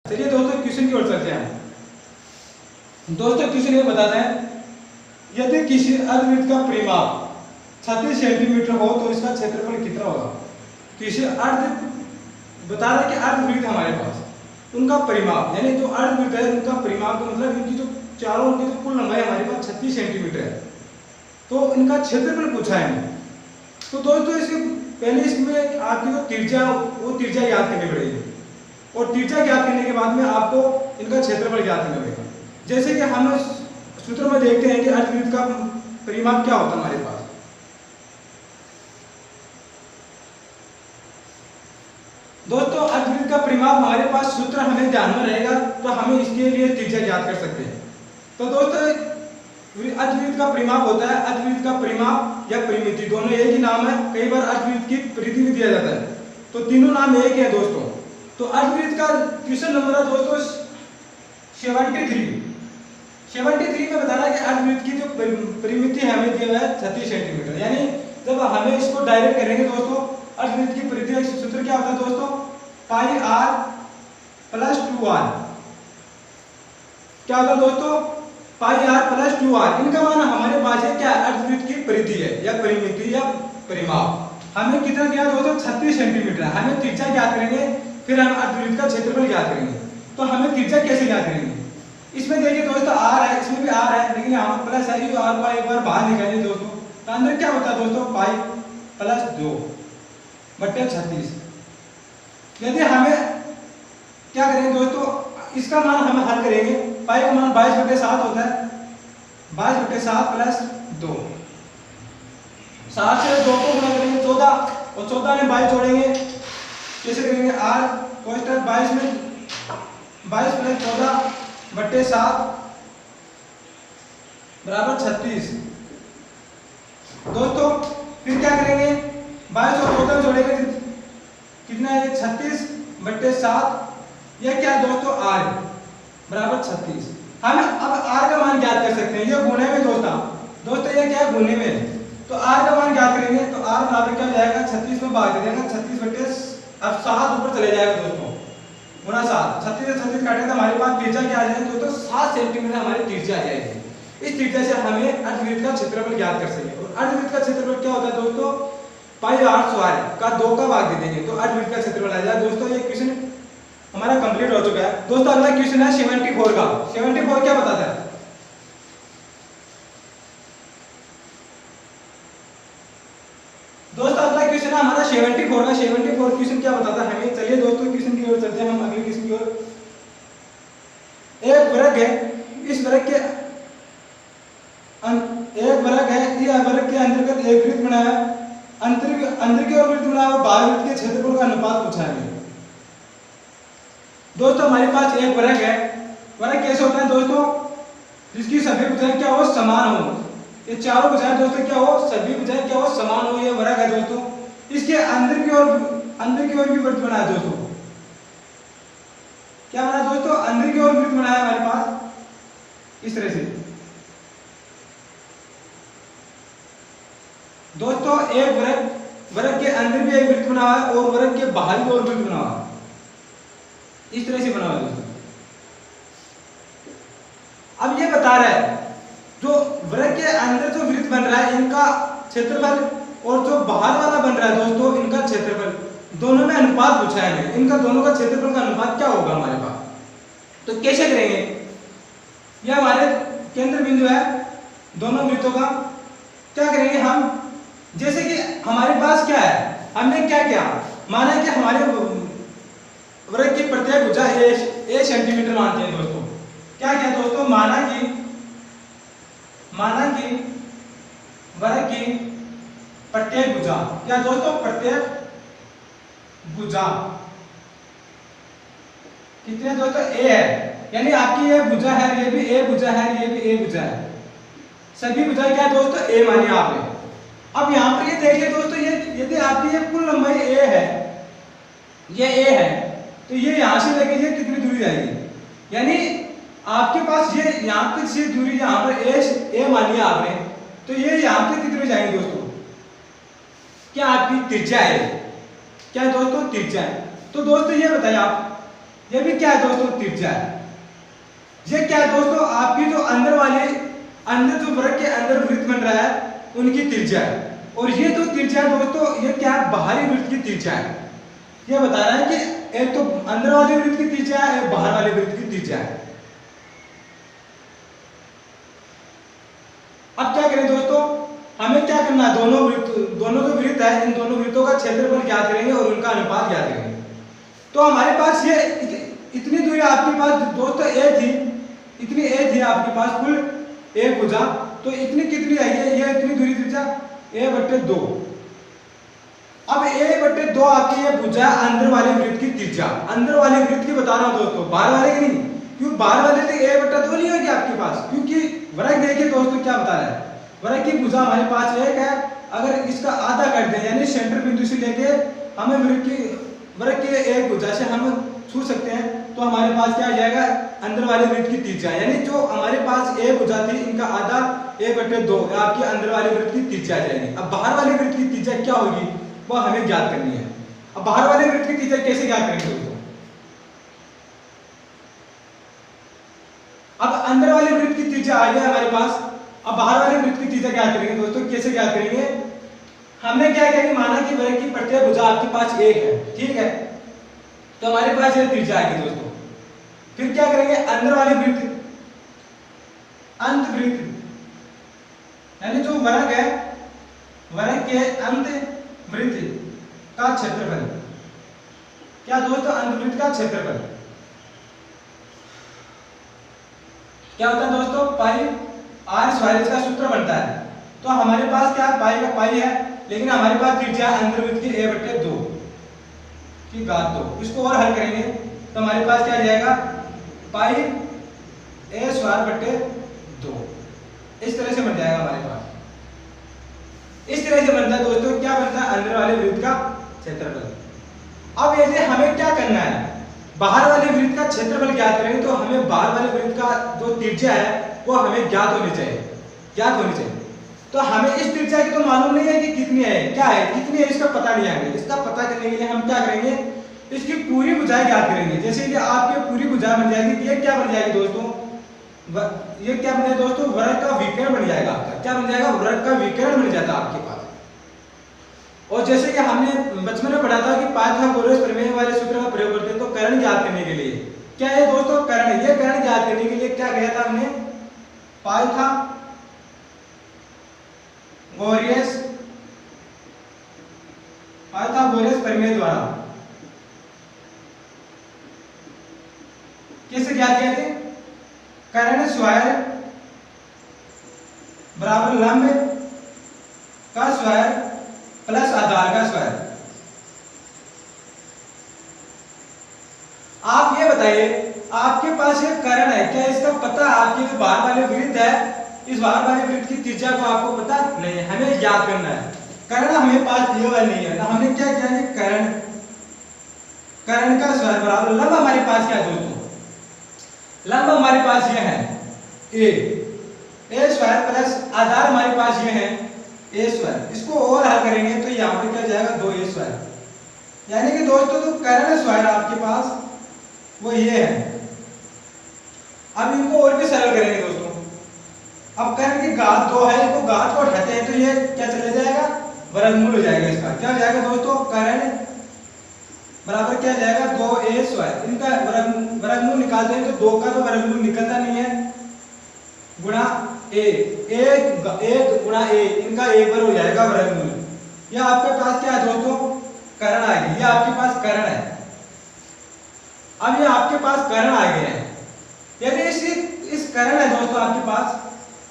चलिए दोस्तों क्वेश्चन की ओर चलते हैं। दोस्तों क्वेश्चन ये बताते हैं, यदि किसी अर्धवृत्त का परिमाप 36 सेंटीमीटर हो तो इसका क्षेत्रफल कितना होगा। किसी अर्ध बता रहा है कि अर्धवृत्त हमारे पास उनका परिमाप यानी जो अर्धवृत्त है उनका परिमाप का मतलब इनकी जो चारों उनकी जो कुल लंबाई हमारे पास 36 सेंटीमीटर है, तो इनका क्षेत्रफल पूछा है हमें। तो दोस्तों इसके पहले इसमें आपकी जो त्रिज्या वो त्रिज्या याद करनी पड़ेगी और त्रिज्या ज्ञात करने के बाद में आपको इनका क्षेत्रफल ज्ञात करना पड़ेगा। जैसे कि हम सूत्र में देखते हैं कि अर्धवृत्त का परिमाप क्या होता है हमारे पास। दोस्तों अर्धवृत्त का परिमाप हमारे पास सूत्र हमें ध्यान में रहेगा तो हमें इसके लिए त्रिज्या ज्ञात कर सकते हैं। तो दोस्तों अर्धवृत्त का परिमाप होता है, अर्धवृत्त का परिमाप या परिमिति दोनों एक ही नाम है। कई बार अर्धवृत्त की परिधि भी दिया जाता है, तो तीनों नाम एक है दोस्तों। तो अर्धवृत्त का क्वेश्चन नंबर है दोस्तों 73 में बताना है कि अर्धवृत्त की जो परिमिति है हमें दिया है 36 सेंटीमीटर। यानी जब हमें इसको डायरेक्ट करेंगे दोस्तों, अर्धवृत्त की परिधि का सूत्र क्या होता है दोस्तों, पाई आर प्लस 2r। क्या होता है दोस्तों, पाई आर प्लस 2r। इनका मान हमारे पास है क्या, अर्धवृत्त की परिधि है या परिमिति या परिमाप। हमें कितना दिया दोस्तों 36 सेंटीमीटर। हमें त्रिज्या ज्ञात करेंगे, फिर हम अर्धवृत्त का क्षेत्रफल ज्ञात करेंगे। तो हमें त्रिज्या कैसे ज्ञात करेंगे, इसमें देखिए दोस्तों r है, इसमें भी r है, लेकिन यहाँ पर प्लस है, ये r को एक बार बाहर निकालिए दोस्तों, तो अंदर क्या होता है दोस्तों, पाई प्लस 2 बटे 36। यदि हमें क्या करेंगे दोस्तों, इसका मान हम हल करेंगे। पाई का मान 22/7 होता है, 22/7 प्लस 2। 7 से 2 को गुणा करेंगे 14 और 14 में 22 जोड़ेंगे, कैसे करेंगे, r कोष्टक 22 में 22 प्लस 14 बट्टे 7 बराबर 36। दोस्तों फिर क्या करेंगे, 22 और 14 जोड़ेंगे कितना है, 36 बट्टे 7। यह क्या है दोस्तों, r बराबर 36। हम अब r का मान ज्ञात कर सकते हैं, ये गुणे में दोस्तों ये क्या है, गुणे में। तो r का मान ज्ञात करेंगे तो r बराबर क्या हो जाएगा, 36 में भाग दे देंगे, 36 बट्टे अब 7 ऊपर चले जाएगा दोस्तों, गुना 7। 36 से 36 काटेंगे तो हमारे पास त्रिज्या क्या आ जाएगी दोस्तों, 7 सेंटीमीटर हमारी त्रिज्या आ जाएगी। इस त्रिज्या से हमें अर्धवृत्त का क्षेत्रफल ज्ञात कर सकेंगे। और अर्धवृत्त का क्षेत्रफल क्या होता है दोस्तों, पाई r स्क्वायर का 2 का भाग दे देंगे तो अर्धवृत्त का क्षेत्रफल आ जाएगा। दोस्तों ये क्वेश्चन हमारा कंप्लीट हो चुका है। दोस्तों अगला क्वेश्चन है 74 का। 74 क्या बताता है, दोस्तों अगला क्वेश्चन है हमारा 74 का। 74 क्वेश्चन क्या बताता है हमें, चलिए दोस्तों क्वेश्चन की ओर चलते हैं हम अगले क्वेश्चन की ओर। एक वर्ग है, इस वर्ग के एक वर्ग है, ये वर्ग के अंतर्गत एक वृत्त बनाया है, अंदर की ओर वृत्त बनाया और बाहर वृत्त के क्षेत्रफल का अनुपात पूछा है। दोस्तों हमारे पास एक वर्ग है, वर्ग कैसे होता है दोस्तों, जिसकी सभी भुजाएं क्या हो, समान हो। ये चारों भुजाएं दोस्तों क्या हो, सभी भुजाएं क्या हो, समान हो, ये वर्ग है दोस्तों। इसके अंदर की ओर भी वृत्त बना है दोस्तों। क्या बना दोस्तों, अंदर की ओर वृत्त बनाया हमारे पास इस तरह से। दोस्तों एक वर्ग के अंदर भी एक वृत्त बना हुआ है और वर्ग के बाहर भी और वृत्त बना हुआ है, इस तरह से बना हुआ है दोस्तों। अब ये बता रहा है जो वर्ग के अंदर जो वृत्त बन रहा है इनका क्षेत्रफल और जो बाहर वाला बन रहा है दोस्तों इनका क्षेत्रफल, दोनों में अनुपात पूछा है हमें। इनका दोनों का क्षेत्रफल का अनुपात क्या होगा हमारे पास, तो कैसे करेंगे, यह हमारे केंद्र बिंदु है दोनों वृत्तों का। क्या करेंगे हम, जैसे कि हमारे पास क्या है, हमने क्या किया, माना कि हमारे वर्ग की प्रत्येक भुजा a सेंटीमीटर मानते हैं दोस्तों। क्या किया दोस्तों, माना कि वर्ग की प्रत्येक भुजा, क्या दोस्तों, प्रत्येक भुजा कितने दोस्तों, a है, यानी आपकी ये भुजा है, ये भी a भुजा है, ये भी a भुजा है, सभी भुजा क्या है दोस्तों, a मानिए आपने। अब यहाँ पर ये देखिए दोस्तों, ये यदि आपकी ये कुल लंबाई a है, ये a है, तो ये यहाँ से लेके ये कितनी दूरी जाएगी, यानी आपके पास ये यहाँ तक से दूरी, यहाँ पर a मानिए आपने, तो ये यहाँ तक कितनी जाएंगे दोस्तों, क्या आपकी त्रिज्या है, क्या दोस्तों त्रिज्या है। तो दोस्तों ये बताइए आप ये भी क्या है दोस्तों, त्रिज्या है। ये क्या है दोस्तों, आपकी जो अंदर जो वृत्त के अंदर वृत्त बन रहा है उनकी त्रिज्या है। और ये जो त्रिज्या है दोस्तों, ये क्या है, बाहरी वृत्त की त्रिज्या है। ये बता रहा है कि एक तो अंदर वाले वृत्त की त्रिज्या है, एक बाहर वाले वृत्त की त्रिज्या है। अब क्या करें दोस्तों, हमें क्या करना है, दोनों जो वृत्त है इन दोनों वृत्तों का क्षेत्रफल ज्ञात करेंगे और उनका अनुपात ज्ञात करेंगे। तो हमारे पास ये इतनी दूरी आपके पास दोस्तों ए थी, इतनी ए थी आपके पास कुल ए भुजा, तो इतनी कितनी आई है, ये इतनी दूरी त्रिज्या a/2। अब a/2 आपकी ये भुजा अंदर वाले वृत्त की त्रिज्या, अंदर वाले वृत्त की बता रहा हूं दोस्तों, बाहर वाले की नहीं, क्योंकि बाहर वाले तो a/2 नहीं होगी आपके पास, क्योंकि वृत्त देखिए दोस्तों क्या बता रहा है, वृत्त की भुजा हमारे पास एक है, अगर इसका आधा कर दें यानी सेंटर बिंदु से लेके हमें वृत्त की एक भुजा से हम छू सकते हैं, तो हमारे पास क्या आ जाएगा, अंदर वाले वृत्त की त्रिज्या, यानी जो हमारे पास ए भुजा थी इनका आधा a/2 आपकी अंदर वाले वृत्त की त्रिज्या आ जाएगी। अब बाहर वाले वृत्त की त्रिज्या क्या होगी वो हमें ज्ञात करनी है। अब बाहर वाले वृत्त की त्रिज्या कैसे ज्ञात करेंगे दोस्तों, अब अंदर वाले वृत्त की त्रिज्या आ गया हमारे पास, अब बाहर वाले वृत्त की त्रिज्या ज्ञात करेंगे दोस्तों। कैसे ज्ञात करेंगे, हमने क्या किया कि माना कि वृत्त की प्रत्येक भुजा आपके पास एक है, ठीक है, तो हमारे पास ये त्रिज्या आएगी दोस्तों। फिर क्या करेंगे, अंदर वाले वृत्त, अंत वृत्त यानी जो वर्ग है, वर्ग के अंत वृत्त का क्षेत्रफल, क्या दोस्तों, अंत वृत्त का क्षेत्रफल क्या होता है दोस्तों, पाई आर स्क्वायर इसका सूत्र बनता है। तो हमारे पास क्या पाई का पाई है, लेकिन हमारे पास त्रिज्या अंदर वृत्त की a/2 की घात 2, इसको और हल करेंगे तो हमारे पास क्या आ जाएगा, पाई a²/2, इस तरह से बन जाएगा हमारे पास। इस तरह से बनता है दोस्तों, क्या बनता है, अंदर वाले वृत्त का क्षेत्रफल। अब यदि हमें क्या करना है, बाहर वाले वृत्त का क्षेत्रफल ज्ञात करेंगे, तो हमें बाहर वाले वृत्त का जो त्रिज्या है वो हमें ज्ञात होनी चाहिए। तो हमें इस त्रिज्या की तो मालूम नहीं है कि कितनी है, क्या है, कितनी है, इसका पता नहीं है। इसका पता करने के लिए हम क्या करेंगे, इसकी पूरी भुजाएं ज्ञात करेंगे। जैसे कि आपकी पूरी भुजा बन जाएगी, ये क्या बन जाएगी दोस्तों, ये क्या बन जाएगा दोस्तों, वृत्त का विकर्ण बन जाएगा आपका, क्या बन जाएगा, वृत्त का विकर्ण बन जाता है आपके पास। और जैसे कि हमने बचपन में पढ़ा था कि पाइथागोरस प्रमेय वाले सूत्र का प्रयोग करते हैं, तो कर्ण ज्ञात करने के लिए क्या है दोस्तों, कर्ण, ये कर्ण ज्ञात करने के लिए क्या किया था हमने, पाइथागोरस प्रमेय द्वारा कैसे ज्ञात किया थे, कर्ण स्क्वायर बराबर लंब का स्क्वायर प्लस आधार का स्क्वायर। आप ये बताइए, आपके पास ये कर्ण है, क्या इसका पता, आपके जो बाहर वाले वृत्त है, इस बाहर वाले वृत्त की त्रिज्या को आपको पता नहीं है, हमें ज्ञात करना है। कर्ण हमें पास दिया हुआ नहीं है, हमने क्या किया कि कर्ण का स्क्वायर बराबर लंब, हमारे पास क्या है दोस्तों, लंब हमारे पास ये है a² प्लस आधार हमारे पास ये है a², इसको और हल करेंगे तो यहाँ पे क्या जाएगा 2a², यानी कि दोस्तों जो कर्ण स्क्वायर आपके पास वो ये है। अब इनको और भी सरल करेंगे दोस्तों, अब कर्ण की घात 2 है, इसको घात को हटाते हैं तो ये क्या चला जाएगा, वर्गमूल हो जाएगा। इसका क्या हो जाएगा दोस्तों, कर्ण बराबर क्या जाएगा 2a², इनका वर्गमूल निकालते हैं तो 2 का तो वर्गमूल निकलता नहीं है, गुणा a, 1 गुणा a, इनका 1 पर हो जाएगा वर्गमूल। यह आपके पास क्या है दोस्तों, कर्ण आएगी, ये आपके पास कर्ण है। अब ये आपके पास कर्ण आ गए हैं, यदि इस कर्ण है दोस्तों आपके पास,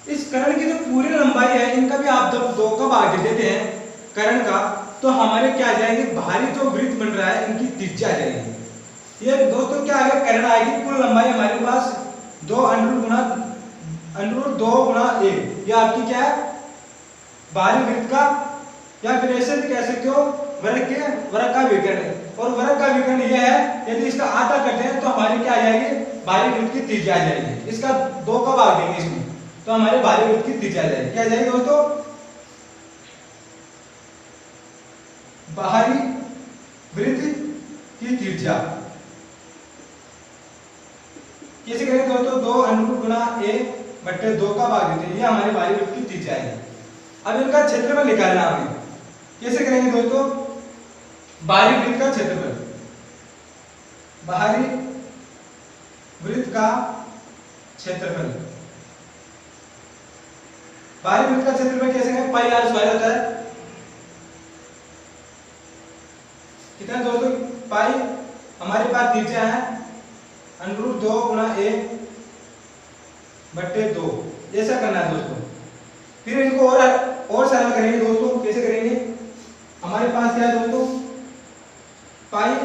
इस कर्ण की जो पूरी लंबाई है, इनका भी आप जब 2 का भाग देते हैं कर्ण का, तो हमारे क्या आ जाएंगे, बाहरी जो वृत्त बन रहा है इनकी त्रिज्या आ जाएगी। ये दोस्तों क्या आ गया, कर्ण आएगी, कुल लंबाई हमारे पास 2√2 गुणा 1, ये आपकी क्या है, बाहरी वृत्त का, या फिर ऐसे भी कह सकते हो वर्ग का विकर्ण। और वर्ग का विकर्ण यह है, यदि इसका आधा करते हैं तो हमारी क्या आ जाएगी, बाहरी वृत्त की त्रिज्या आ जाएगी। इसका 2 का भाग देंगे इसमें तो हमारे बाहरी वृत्त की त्रिज्या आ जाएगी, क्या आ जाएगी दोस्तों, बाहरी वृत्त की त्रिज्या। कैसे करेंगे दोस्तों, 2 √ गुणा a बट्टे 2 का भाग देते हैं, ये हमारी बाहरी वृत्त की त्रिज्या है। अब इनका क्षेत्रफल निकालना हमें, कैसे करेंगे दोस्तों, बाहरी वृत्त का क्षेत्रफल, बाहरी वृत्त का क्षेत्रफल, बाहरी वृत्त का क्षेत्रफल कैसे करें, पाई r स्क्वायर होता है, कितना दोस्तों, पाई हमारे पास त्रिज्या है √2 गुणा a बट्टे 2, ऐसा करना है दोस्तों। फिर इनको और सरल करेंगे दोस्तों, कैसे करेंगे, हमारे पास क्या है दोस्तों, पाई,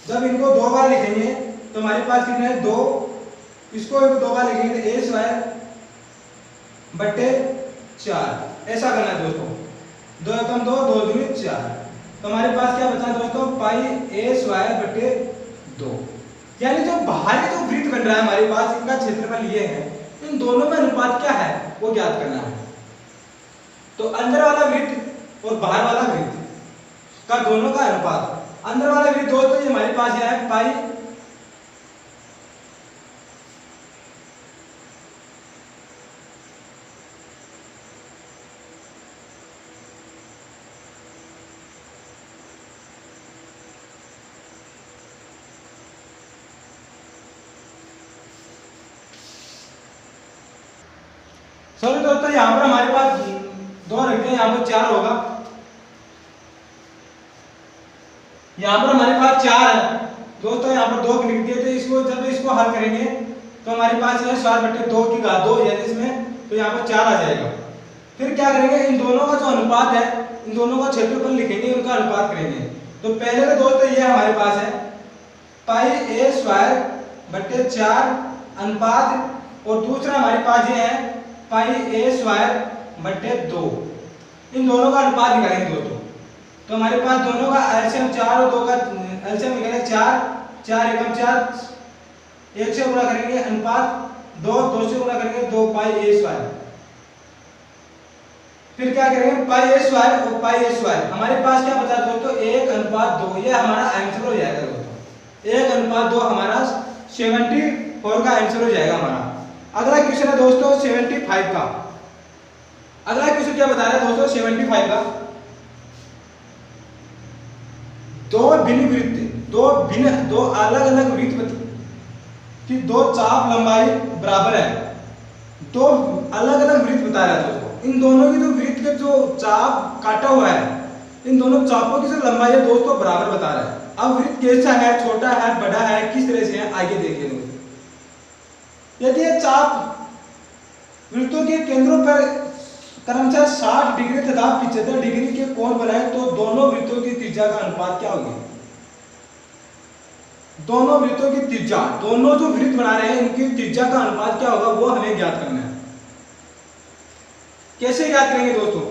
जब इनको 2 बार लिखेंगे तो हमारे पास कितना है 2, इसको 2 बार लिखेंगे तो a स्क्वायर बट्टे 4, ऐसा करना है दोस्तों, 2 एकम 2, 2 दूनी 4, तो हमारे पास क्या बचा दोस्तों, पाई a स्क्वायर बट्टे 2। यानी जो बाहरी जो वृत्त बन रहा है हमारे पास, इनका क्षेत्रफल ये है, इन दोनों में अनुपात क्या है वो ज्ञात करना है। तो अंदर वाला वृत्त और बाहर वाला वृत्त का दोनों का अनुपात, अंदर वाला वृत्त दोस्तों ये हमारे पास है पाई सॉरी दोस्तों, यहाँ पर हमारे पास 2 रखते हैं, यहाँ पर 4 होगा, यहाँ पर हमारे पास 4 है दोस्तों, यहाँ पर 2 लिख दिए थे, इसको जब इसको हल करेंगे तो हमारे पास है 4 बट्टे 2 की घात 2, यानी इसमें तो यहाँ पर 4 आ जाएगा। फिर क्या करेंगे, इन दोनों का जो अनुपात है, इन दोनों का क्षेत्रफल लिखेंगे, उनका अनुपात करेंगे। तो पहले तो दोस्तों ये हमारे पास है पाई a स्क्वायर बट्टे 4 अनुपात, और दूसरा हमारे पास ये है पाई a स्क्वायर बट्टे 2, इन दोनों का अनुपात निकालेंगे दोस्तों। तो हमारे पास दोनों का एलसीएम 4 और 2 का एलसीएम निकालेंगे 4, 4 एकम 4, 1 से गुणा करेंगे अनुपात 2, 2 से गुणा करेंगे 2 पाई a स्क्वायर। फिर क्या करेंगे, पाई a स्क्वायर और पाई a स्क्वायर, हमारे पास क्या बचा दोस्तों, 1:2, ये हमारा आंसर हो जाएगा दोस्तों, 1:2 हमारा 74 का आंसर हो जाएगा हमारा। अगला क्वेश्चन है दोस्तों 75 का, अगला क्वेश्चन क्या बता रहा है दोस्तों 75 का, दो अलग अलग वृत्त की 2 चाप लंबाई बराबर है, 2 अलग अलग वृत्त बता रहा है दोस्तों। इन दोनों की जो वृत्त के जो चाप काटा हुआ है, इन दोनों चापों की जो लंबाई है दोस्तों बराबर बता रहा है। अब वृत्त कैसा है, छोटा है, बड़ा है, किस तरह से है, आगे देखिए दोस्तों। यदि ये चाप वृत्तों के केंद्रों पर क्रमशः 60 डिग्री तथा 75 डिग्री के कोण बनाए तो दोनों वृत्तों की त्रिज्या का अनुपात क्या होगा, दोनों वृत्तों की त्रिज्या, दोनों जो वृत्त बना रहे हैं इनकी त्रिज्या का अनुपात क्या होगा वो हमें ज्ञात करना है। कैसे ज्ञात करेंगे दोस्तों,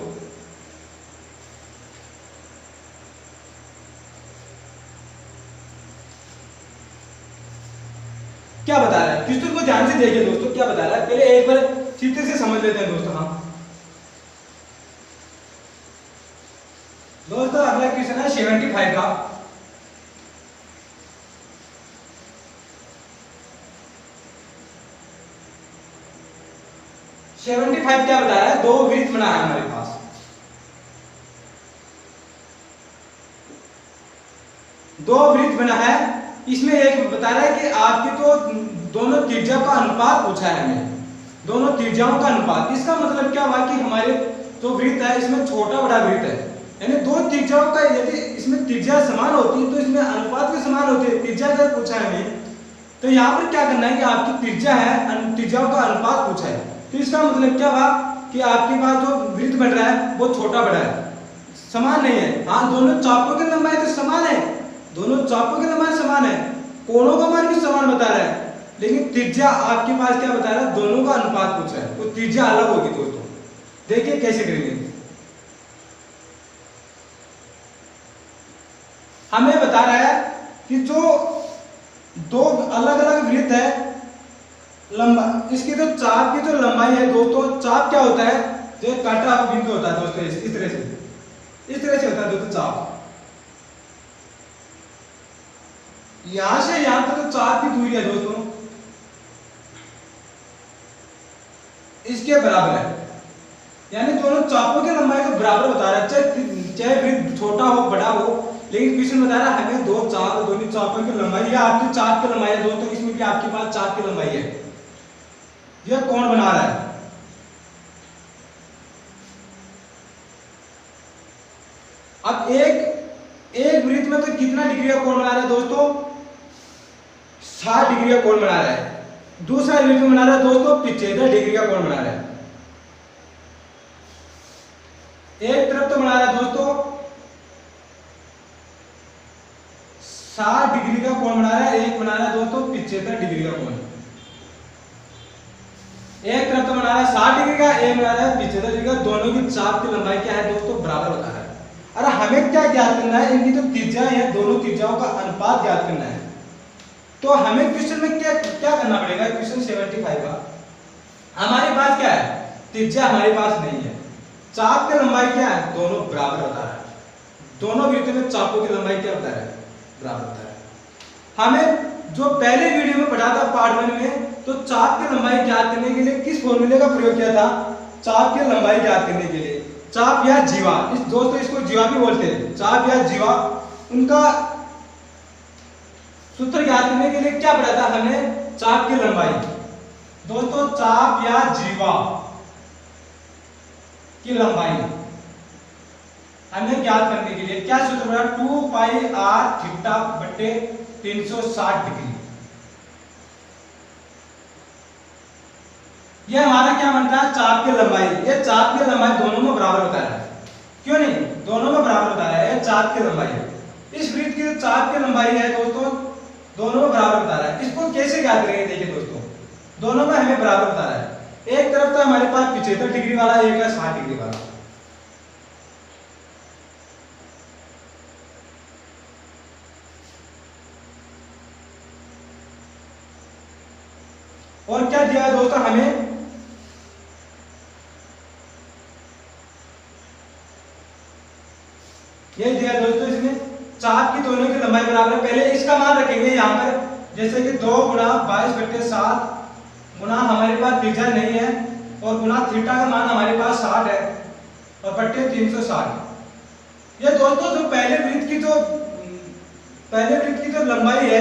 क्या बता रहा है, चित्र को ध्यान से देखिए दोस्तों, क्या बता रहा है, पहले एक बार चित्र से समझ लेते हैं दोस्तों। हम दोस्तों अगला क्वेश्चन है 75 का, क्या बता रहा है, 2 वृत्त बना है हमारे पास, 2 वृत्त बना है, इसमें एक बता रहा है कि आपकी तो दोनों त्रिज्या का अनुपात पूछा है हमें, दोनों त्रिज्याओं का अनुपात। इसका मतलब क्या हुआ कि हमारे जो वृत्त है इसमें छोटा बड़ा वृत्त है, यानी 2 त्रिज्याओं का यदि इसमें त्रिज्या समान होती है तो इसमें अनुपात भी समान होते हैं। त्रिज्या का पूछा है हमें, तो यहाँ पर क्या करना है कि आपकी त्रिज्या है, त्रिज्याओं का अनुपात पूछा है, तो इसका मतलब क्या हुआ कि आपके पास जो वृत्त बन रहा है वो छोटा बड़ा है, समान नहीं है। हाँ, दोनों चापों की लंबाई तो समान है, दोनों चापों की लंबाई समान है, कोणों का मान भी समान बता रहा है, लेकिन त्रिज्या आपके पास क्या बता रहा है, दोनों का अनुपात पूछा है, वो त्रिज्या अलग होगी दोस्तों। देखिए कैसे करेंगे, हमें बता रहा है कि जो 2 अलग अलग वृत्त है, लंबा इसकी जो चाप की जो लंबाई है दोस्तों, चाप क्या होता है, जो काटा हुआ बिंदु होता है दोस्तों, इस तरह से होता है दोस्तों चाप। यहां से यहां तक तो चाप की दूरी है दोस्तों, इसके बराबर है। यानी दोनों चापों की लंबाई तो बराबर बता रहा है, चाहे वृत्त छोटा हो बड़ा हो, लेकिन क्वेश्चन बता रहा है हमें दो चाप दोनों चापों की लंबाई, या आपकी चाप की लंबाई है दोस्तों, इसमें भी आपके पास चाप की लंबाई है, यह कौन बना रहा है। अब एक वृत्त में तो कितना डिग्री का कोण बना रहा है दोस्तों, 60 डिग्री का कोण बना रहा है। दूसरा वृत्त में बना रहा है दोस्तों 75 डिग्री का कोण बना रहा है। एक तरफ तो बना रहा है दोस्तों 60 डिग्री का कोण बना रहा है, एक बना रहा है दोस्तों 75 डिग्री का कोण। एक तरफ तो बना रहा है 60 डिग्री का, एक बना रहा है 75 डिग्री का। दोनों की चाप की लंबाई क्या है दोस्तों, बराबर बता रहा है। अरे हमें क्या ज्ञात करना है, इनकी जो त्रिज्या है दोनों त्रिज्याओं का अनुपात ज्ञात करना है। तो हमें क्वेश्चन में क्या करना पड़ेगा, क्वेश्चन 75 का हमारे पास क्या है, त्रिज्या हमारे पास नहीं है, चाप की लंबाई क्या है, दोनों बराबर बता रहा है। दोनों वृत्तों में चापों की लंबाई क्या बता रहा है, बराबर बता रहा है। हमें जो पहले वीडियो में पढ़ा था पार्ट 1 में, तो चाप की लंबाई ज्ञात करने के लिए किस फॉर्मूले का प्रयोग किया था, चाप की लंबाई ज्ञात करने के लिए चाप या जीवा, इस दोस्तों इसको जीवा भी बोलते हैं, चाप या जीवा, उनका सूत्र ज्ञात करने के लिए क्या पढ़ा था हमने, चाप की लंबाई। दोस्तों चाप या जीवा की लंबाई हमें ज्ञात करने के लिए क्या सूत्र पढ़ा, 2 पाई r थीटा बटे 360 डिग्री। यह हमारा क्या बनता है, चाप की लंबाई। ये चाप की लंबाई दोनों में बराबर बता रहा है, क्यों नहीं, दोनों में बराबर बता रहा है, यह चाप की लंबाई है। इस वृत्त की चाप की लंबाई है दोस्तों, दोनों में बराबर बता रहा है। इसको कैसे ज्ञात करेंगे, देखिए दोस्तों, दोनों में हमें बराबर बता रहा है। एक तरफ तो हमारे पास 75 डिग्री वाला, एक है 60 डिग्री वाला। और क्या दिया है दोस्तों हमें, ये दिया दोस्तों, इसमें चाप की दोनों की लंबाई बराबर है। पहले इसका मान रखेंगे यहाँ पर, जैसे कि 2 गुणा 22/7 गुणा हमारे पास त्रिज्या नहीं है, और गुणा थीटा का मान हमारे पास 60 है, और बट्टे 360। ये दोस्तों जो पहले वृत्त की जो लंबाई है,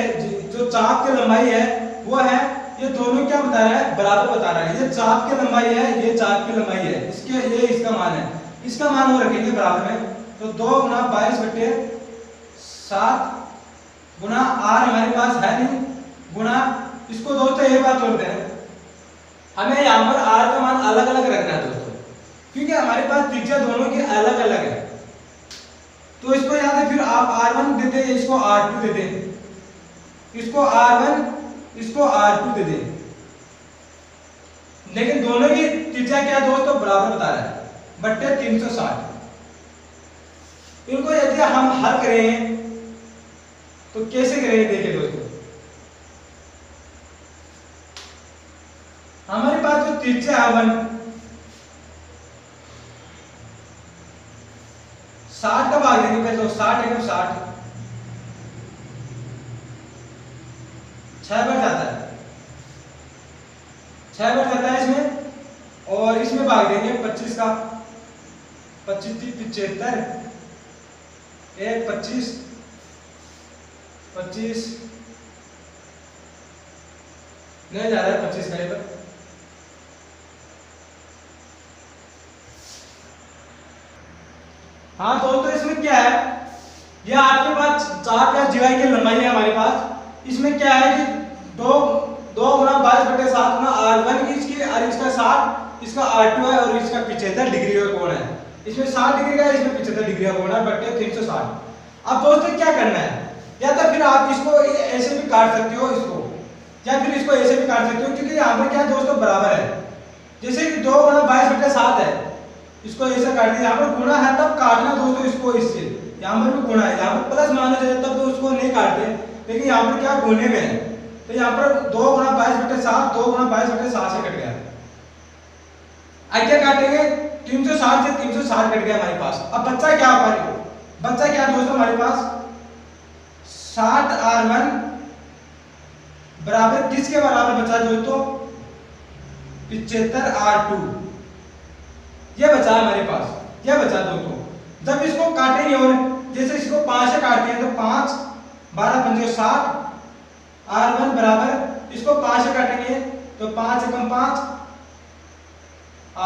जो चाप की लंबाई है वो है, ये दोनों क्या बता रहा है, बराबर बता रहा है। ये चाप की लंबाई है, ये चाप की लंबाई है, ये इसका मान है, इसका मान वो रखेंगे बराबर में। तो 2 गुणा 22/7 गुणा r हमारे पास है नहीं, गुणा इसको दोस्तों एक बात जोड़ते हैं, हमें यहाँ पर r का मान अलग अलग रखना है दोस्तों, क्योंकि हमारे पास त्रिज्या दोनों की अलग अलग है। तो इसको यहाँ से फिर आप r1 दे दे, इसको r2 दे दे, इसको r1 इसको r2 दे दे, लेकिन दोनों की त्रिज्या क्या दोस्तों, बराबर बता रहा है, बट्टे 360। इनको यदि हम हल करें तो कैसे करेंगे, देखिए दोस्तों, हमारे पास जो त्रिज्या है 60 का भाग देंगे पहले, तो 60 एकम 60 6 बार जाता है, 6 बार जाता है इसमें, और इसमें भाग देंगे 25 का, 25 75 एक 25 नहीं जा रहा है 25 का, पर हाँ दोस्तों इसमें क्या है, यह आपके पास चाप या जीवा की लंबाई है हमारे पास। इसमें क्या है कि 2 गुणा 22/7 गुणा r1 इसकी, और इसका 60, इसका r2 है, और इसका 75 डिग्री का कोण है। इसमें 60 डिग्री का, इसमें 75 डिग्री का कोण है, बट्टे 360। अब दोस्तों क्या करना है, या तो फिर आप इसको ऐसे भी काट सकते हो इसको, या फिर इसको ऐसे भी काट सकते हो, क्योंकि यहाँ पर क्या दोस्तों बराबर है। जैसे कि 2 गुणा 22/7 है, इसको ऐसे काट दिया, यहाँ पर गुणा है तब काटना दोस्तों इसको इससे, यहाँ पर भी गुणा है, यहाँ पर प्लस माना जाए तब तो उसको नहीं काटते, लेकिन यहाँ पर क्या गुणे में है, तो यहाँ पर 2 गुणा 22/7 2 गुणा 22/7 से कट गया। अब क्या काटेंगे, 360 से 360 कट गया हमारे पास। अब बच्चा क्या दोस्तों हमारे पास 60r1 बराबर किसके बराबर बचा दोस्तों, 75R2 ये बचा हमारे पास, ये बचा दोस्तों। जब इसको काटेंगे और जैसे इसको 5 से काटते हैं तो 5 12 पंजे 60, R1 बराबर इसको 5 से काटेंगे तो 5 एकम 5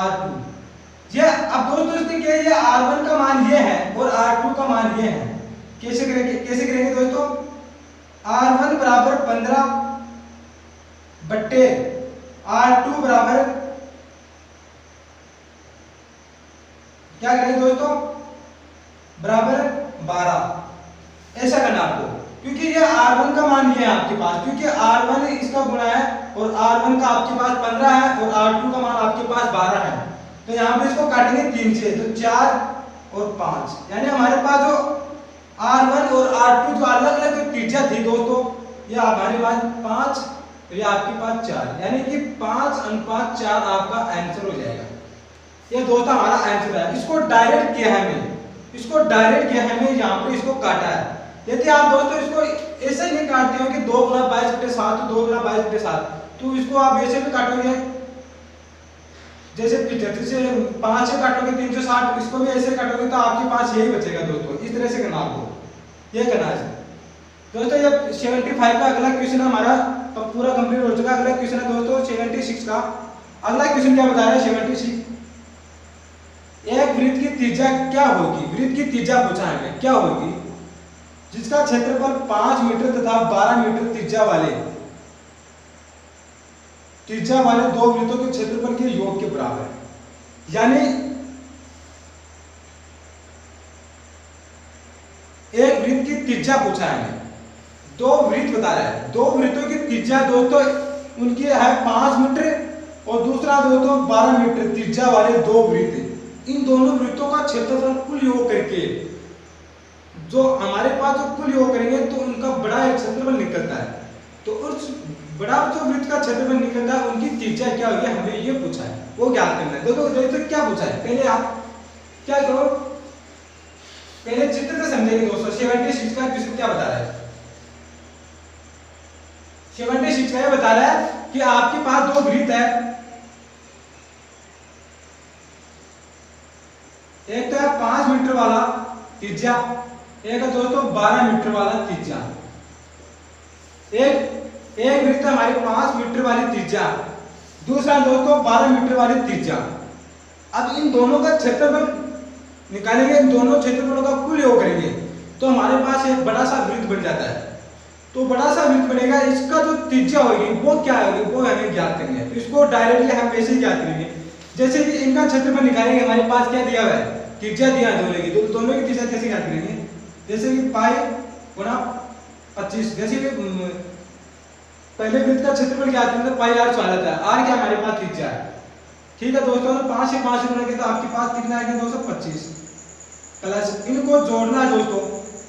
R2। ये अब दोस्तों इसमें क्या है, ये R1 का मान ये है और R2 का मान ये है। कैसे करेंगे दोस्तों, R1 बराबर 15 बट्टे R2 बराबर क्या करेंगे दोस्तों, बराबर 12। ऐसा करना आपको, क्योंकि ये R1 का मान ये है आपके पास, क्योंकि R1 इसका गुणा है और R1 का आपके पास 15 है और R2 का मान आपके पास 12 है। तो यहाँ पे इसको काटेंगे 3 से, तो 4 और 5, यानी हमारे पास जो R1 और R2 जो अलग अलग त्रिज्या थी दोस्तों, ये हमारे पास 5 तो ये आपके पास 4, यानी कि 5:4 आपका आंसर हो जाएगा। ये दोस्तों हमारा आंसर है। इसको डायरेक्ट किया है हमने, यहाँ पे इसको काटा है। यदि आप दोस्तों इसको ऐसे नहीं काटते हो कि 2 गुना 22/7 तो 2 गुना 22/7, तो इसको आप ऐसे भी काटोगे, जैसे 75 से 5 से काटोगे 360, इसको भी ऐसे काटोगे तो आपके पास यही बचेगा दोस्तों। इस तरह से करना आपको, ये करना है दोस्तों। ये 75 का अगला क्वेश्चन हमारा पूरा कंप्लीट हो चुका है। अगला क्वेश्चन है दोस्तों 76 का। अगला क्वेश्चन क्या बता रहा है 76, एक वृत्त की त्रिज्या क्या होगी, वृत्त की त्रिज्या पूछा है क्या होगी, जिसका क्षेत्रफल 5 मीटर तथा 12 मीटर त्रिज्या वाले दो वृत्तों के क्षेत्रफल के योग के बराबर है। यानी एक वृत्त की त्रिज्या पूछा है, 2 वृत्त बता रहा है, 2 वृत्तों की त्रिज्या दोस्तों उनकी है 5 मीटर और दूसरा दोस्तों 12 मीटर त्रिज्या वाले 2 वृत्त। इन दोनों वृत्तों का क्षेत्रफल कुल योग करके जो हमारे पास जो कुल योग करेंगे तो उनका बड़ा एक क्षेत्रफल निकलता है। तो उस बड़ा जो वृत्त का क्षेत्रफल निकलता है उनकी त्रिज्या क्या होगी, हमें ये पूछा है, वो ज्ञात करना है। देखो क्या पूछा है, पहले आप क्या करो, पहले चित्र से समझेंगे दोस्तों। 76 का क्वेश्चन क्या बता रहा है, 76 का ये बता रहा है कि आपके पास 2 वृत्त है, एक तो है 5 मीटर वाला त्रिज्या, एक है दोस्तों 12 मीटर वाला त्रिज्या। एक वृत्त हमारी 5 मीटर वाली त्रिज्या, दूसरा दोस्तों 12 मीटर वाली त्रिज्या। अब इन दोनों का क्षेत्रफल निकालेंगे, इन दोनों क्षेत्रफलों का कुल योग करेंगे तो हमारे पास एक बड़ा सा वृत्त बन जाता है। तो बड़ा सा वृत्त बनेगा, इसका जो त्रिज्या होगी वो क्या होगी, वो हमें ज्ञात करेंगे। तो इसको डायरेक्टली हम वैसे ही ज्ञात करेंगे, जैसे कि इनका क्षेत्रफल निकालेंगे, हमारे पास क्या दिया हुआ है, त्रिज्या दिया है दोनों की, तो दोनों की त्रिज्या कैसे ज्ञात करेंगे, जैसे कि पाई गुणा 25। जैसे कि पहले वृत्त का क्षेत्रफल ज्ञात करेंगे तो पाई r स्वागत है, r क्या हमारे पास त्रिज्या है। ठीक है दोस्तों, तो 5 से 5 गुणा किया तो आपके पास कितना आएगा दोस्तों 25 प्लस, इनको जोड़ना है दोस्तों।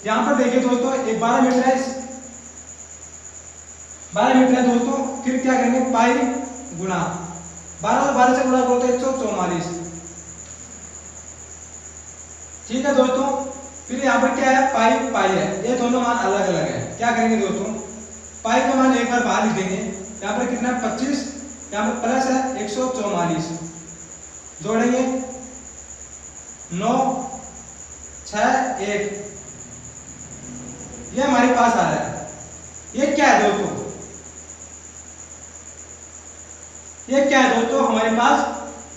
यहाँ पर देखिए दोस्तों, एक 12 मीटर है, 12 मीटर है दोस्तों, फिर क्या करेंगे पाई गुणा 12 से गुणा करो तो 144। ठीक है दोस्तों, फिर यहाँ पर क्या है पाई है, ये दोनों मान अलग अलग है। क्या करेंगे दोस्तों, पाई का मान एक बार बाहर लिख देंगे, यहाँ पर कितना 25, यहाँ पर प्लस है 144, जोड़ेंगे 9 6 1, ये हमारे पास आ रहा है। ये क्या है दोस्तों, ये क्या है दोस्तों, हमारे पास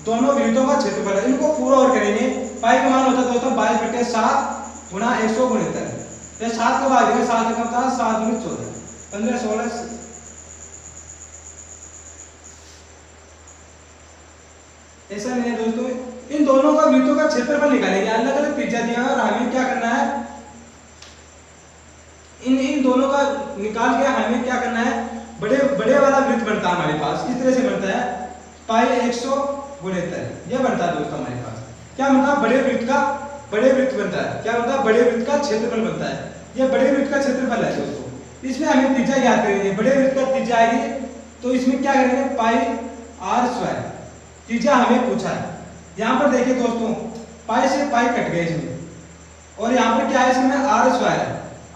दोनों वृत्तों का क्षेत्रफल है। इनको पूरा और करेंगे, पाई का मान होता है दोस्तों 22/7 गुणा 169। ये 7 का भाग देंगे, 7 का होता है 7 × 14 15 16। ऐसा नहीं है दोस्तों, इन दोनों का वृत्तों का क्षेत्रफल निकालेंगे, अलग अलग त्रिज्या दिया है और हमें क्या करना है, इन दोनों का निकाल के हमें क्या करना है, बड़े वाला वृत्त बनता है हमारे पास, इस तरह से बनता है पाई 169, ये बनता है दोस्तों हमारे पास। क्या बनता है, बड़े वृत्त बनता है, क्या बनता है, बड़े वृत्त का क्षेत्रफल बनता है। ये बड़े वृत्त का क्षेत्रफल है दोस्तों, इसमें हमें त्रिज्या ज्ञात करेंगे। बड़े वृत्त का त्रिज्या आएगी तो इसमें क्या करेंगे पाई r², त्रिज्या हमें पूछा है। यहाँ पर देखिए दोस्तों, पाई से पाई कट गए इसमें, और यहाँ पर क्या है, इसमें r² है,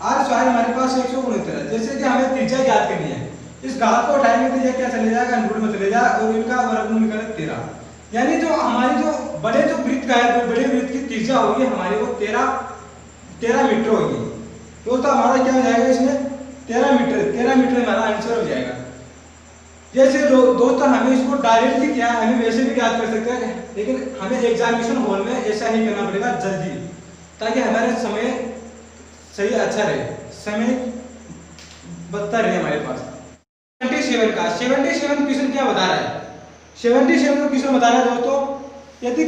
r² हमारे पास 169 है। जैसे कि हमें त्रिज्या ज्ञात करनी है, इस घात को उठाएंगे तो ये क्या चले जाएगा, अंडर रूट में चले जाएगा और इनका वर्गमूल निकलेगा 13। यानी जो हमारी जो बड़े जो वृत्त का है, बड़े वृत्त की त्रिज्या होगी हमारी वो 13 मीटर होगी। तो हमारा क्या हो जाएगा इसमें 13 मीटर हमारा आंसर हो जाएगा। जैसे दोस्तों हमें इसको डायरेक्टली क्या है, हमें वैसे भी याद कर सकते हैं, लेकिन हमें एग्जामिनेशन हॉल में ऐसा ही करना पड़ेगा जल्दी, ताकि हमारे समय सही अच्छा रहे, समय बचता रहे हमारे पास। 77 का 77 क्वेश्चन क्या बता रहा है, 77 का क्वेश्चन बता रहा है दोस्तों, यदि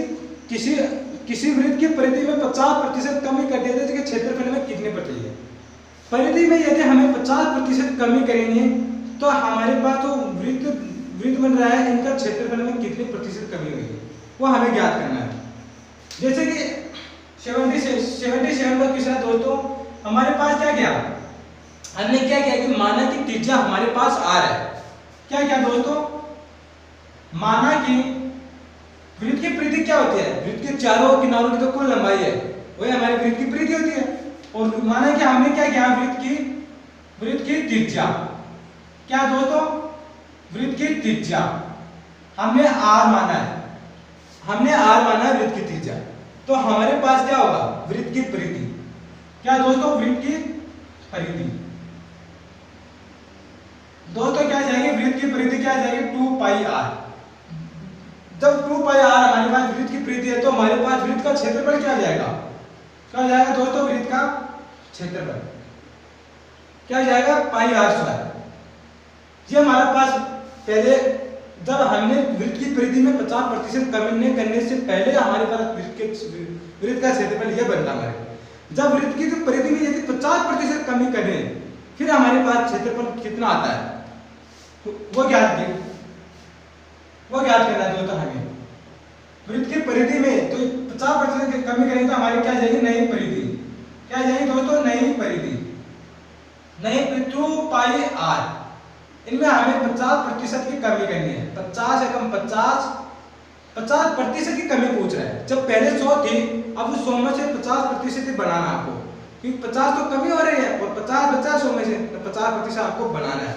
किसी वृत्त की परिधि में 50% कमी कर दिया जाए तो क्षेत्रफल में कितने प्रतिशत, परिधि में यदि हमें 50% कमी करेंगे तो हमारे पास जो वृत्त बन रहा है इनका क्षेत्रफल में कितने प्रतिशत कमी होगी वो हमें ज्ञात करना है। जैसे कि 77 का क्वेश्चन है दोस्तों, हमारे पास क्या किया, हमने क्या किया कि माना कि त्रिज्या हमारे पास r है। क्या क्या दोस्तों, माना कि वृत्त की परिधि क्या होती है, वृत्त के चारों किनारों की तो कुल लंबाई है, वही हमारी वृत्त की परिधि होती है। और माना कि हमने क्या किया, वृत्त की त्रिज्या, क्या दोस्तों, वृत्त की त्रिज्या हमने r माना है, वृत्त की त्रिज्या। तो हमारे पास क्या होगा, वृत्त की परिधि, क्या दोस्तों, वृत्त की परिधि दोस्तों क्या जाएगी, वृत्त की परिधि क्या जाएगी 2 पाई r। जब 2 पाई r हमारे पास वृत्त की परिधि है तो हमारे पास वृत्त का क्षेत्रफल क्या जाएगा, क्या जाएगा दोस्तों, वृत्त का क्षेत्रफल क्या जाएगा, पाई r स्क्वायर। ये हमारे पास पहले जब हमने वृत्त की परिधि में 50% कमी करने से पहले हमारे पास वृत्त का क्षेत्रफल ये बनता हमारे। जब वृत्त की जो परिधि में यदि 50% कमी करें फिर हमारे पास क्षेत्रफल कितना आता है, तो वो ज्ञात करना है दोस्तों हमें। वृत्त की परिधि में तो 50% की कमी करें तो हमारी क्या जाएगी, नई परिधि, क्या जाएगी दोस्तों, नई परिधि 2 पाई r। इनमें हमें 50% की कमी करनी है, 50 से कम 50% की कमी पूछ रहा है। जब पहले 100 थी, अब उस 100 में से 50% ही बनाना आपको, क्योंकि 50 तो कमी हो रही है और 50 बचा 100 में से, तो 50% आपको बनाना है।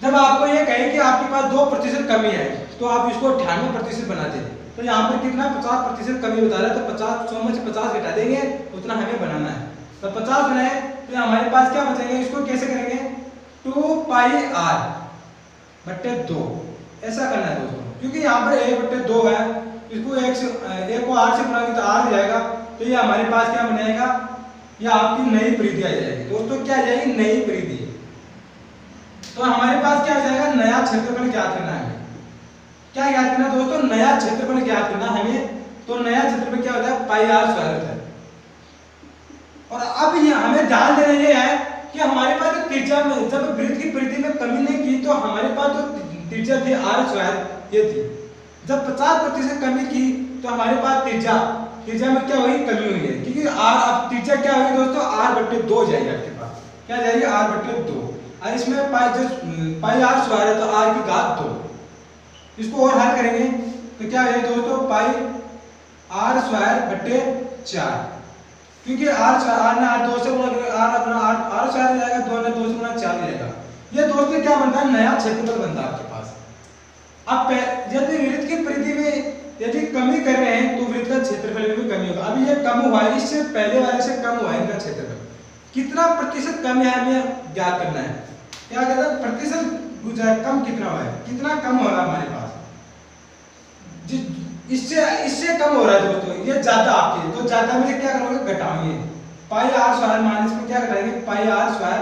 जब आपको ये कहे कि आपके पास 2% कमी है तो आप इसको 98% बना दें, तो यहाँ पर कितना 50% कमी बता रहा है, तो 100 में से 50 घटा देंगे, उतना हमें बनाना है। तो 50 बनाए तो हमारे पास क्या बचेंगे, इसको कैसे करेंगे, 2 पाई r बट्टे 2 ऐसा करना है दोस्तों, क्योंकि यहाँ पर 1/2 है, इसको 1 को r से गुणा तो r हो जाएगा। तो ये हमारे पास क्या बनेगा, ये आपकी नई परिधि आ जाएगी दोस्तों, क्या आ जाएगी, नई परिधि। तो हमारे पास क्या आ जाएगा, नया क्षेत्रफल ज्ञात करना है। क्या ज्ञात करना दोस्तों, नया क्षेत्रफल ज्ञात करना हमें। तो नया क्षेत्रफल क्या होता है, पाई r स्क्वायर होता है। और अब ये हमें ध्यान देना ये है कि हमारे पास त्रिज्या में जब वृत्त की परिधि में कमी नहीं की तो हमारे पास जो त्रिज्या थी r स्क्वायर ये थी। जब 50% कमी की तो हमारे पास त्रिज्या में क्या हुई, कमी हुई है, क्योंकि r अब त्रिज्या क्या होगी दोस्तों, r/2 जाएगी आपके पास, क्या जाएगी, r/2। और इसमें पाई r स्क्वायर है तो r की घात 2, इसको और हल करेंगे तो क्या हो जाएगा दोस्तों, पाई r स्क्वायर बट्टे 4, क्योंकि r ने r 2 से गुणा r स्क्वायर हो जाएगा, 2 ने 2 से गुणा 4 हो जाएगा। ये दोस्तों क्या बनता है, नया क्षेत्रफल बनता है आपके पास। अब यदि वृत्त की परिधि में यदि कमी कर रहे हैं तो वृत्त का क्षेत्रफल में भी कमी होगा। अभी ये कम हुआ है, इससे पहले वाले से कम हुआ है इनका क्षेत्रफल, कितना प्रतिशत कम है हमें ज्ञात करना है। क्या कहता है, प्रतिशत कम कितना हुआ है, कितना कम होगा हमारे पास, इससे कम हो रहा है दोस्तों, ये ज्यादा आपके, तो ज्यादा में से क्या करोगे, घटाओगे, पाई r स्क्वायर माइनस में क्या घटाएंगे, पाई r स्क्वायर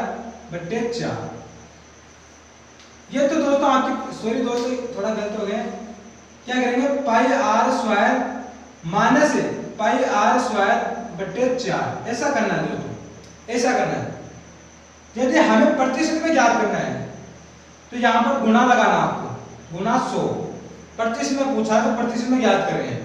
बट्टे 4। ये तो दोस्तों आपकी, सॉरी दोस्तों थोड़ा गलत हो गया, क्या करेंगे, पाई r square minus pi r square बट्टे 4, ऐसा करना है दोस्तों, ऐसा करना है। यदि हमें प्रतिशत में ज्ञात करना है तो यहाँ पर गुणा लगाना आपको, गुणा 100, प्रतिशत में पूछा तो प्रतिशत में ज्ञात कर रहे हैं।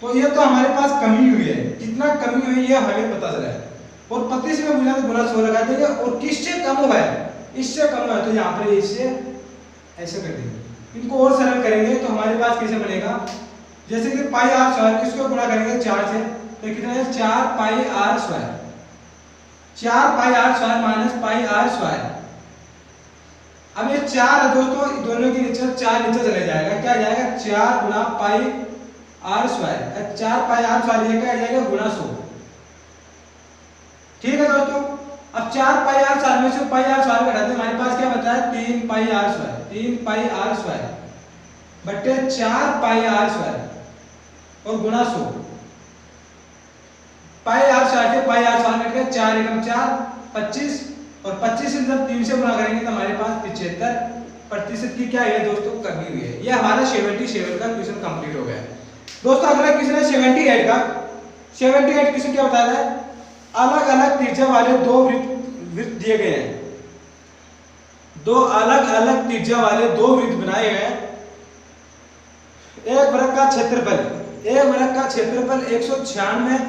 तो ये तो हमारे पास कमी हुई है, कितना कमी हुई है हमें पता चला है, और प्रतिशत में पूछा तो गुणा 100 लगा देंगे, और किससे कम हुआ है, इससे कम हुआ है तो यहाँ पर इससे ऐसे कर देंगे। इनको और सरल करेंगे तो हमारे पास कैसे बनेगा, जैसे कि पाई r स्क्वायर, इसको गुणा करेंगे 4 से तो कितना है, 4 पाई r स्क्वायर, 4 पाई r square minus pi r square. अब ये 4 है दोस्तों, दोनों के नीचे 4 नीचे चले जाएगा, क्या जाएगा 4 गुना pi R square, 4 pi R square ये क्या जाएगा गुना 100। ठीक है दोस्तों, अब 4 पाई आर स्क्वायर में से पाई आर स्क्वायर घटा दें, हमारे पास क्या बचा है 3 pi R square, 3 pi R square बटे 4 पाई आर स्क्वायर और गुना 100। पाई आर स्क्वायर से पाई आर स्क्वायर कट गया, 4 एकम 4 25 और 25 से जब 3 से गुणा करेंगे तो हमारे पास 75% की क्या है दोस्तों कमी हुई है। ये हमारा 77 का क्वेश्चन कंप्लीट हो गया है दोस्तों। अगला क्वेश्चन है 78 का। 78 क्वेश्चन क्या बता रहा है, अलग अलग त्रिज्या वाले दो वृत्त दिए गए हैं, दो अलग अलग त्रिज्या वाले दो वृत्त बनाए गए हैं। एक वर्ग का क्षेत्रफल 196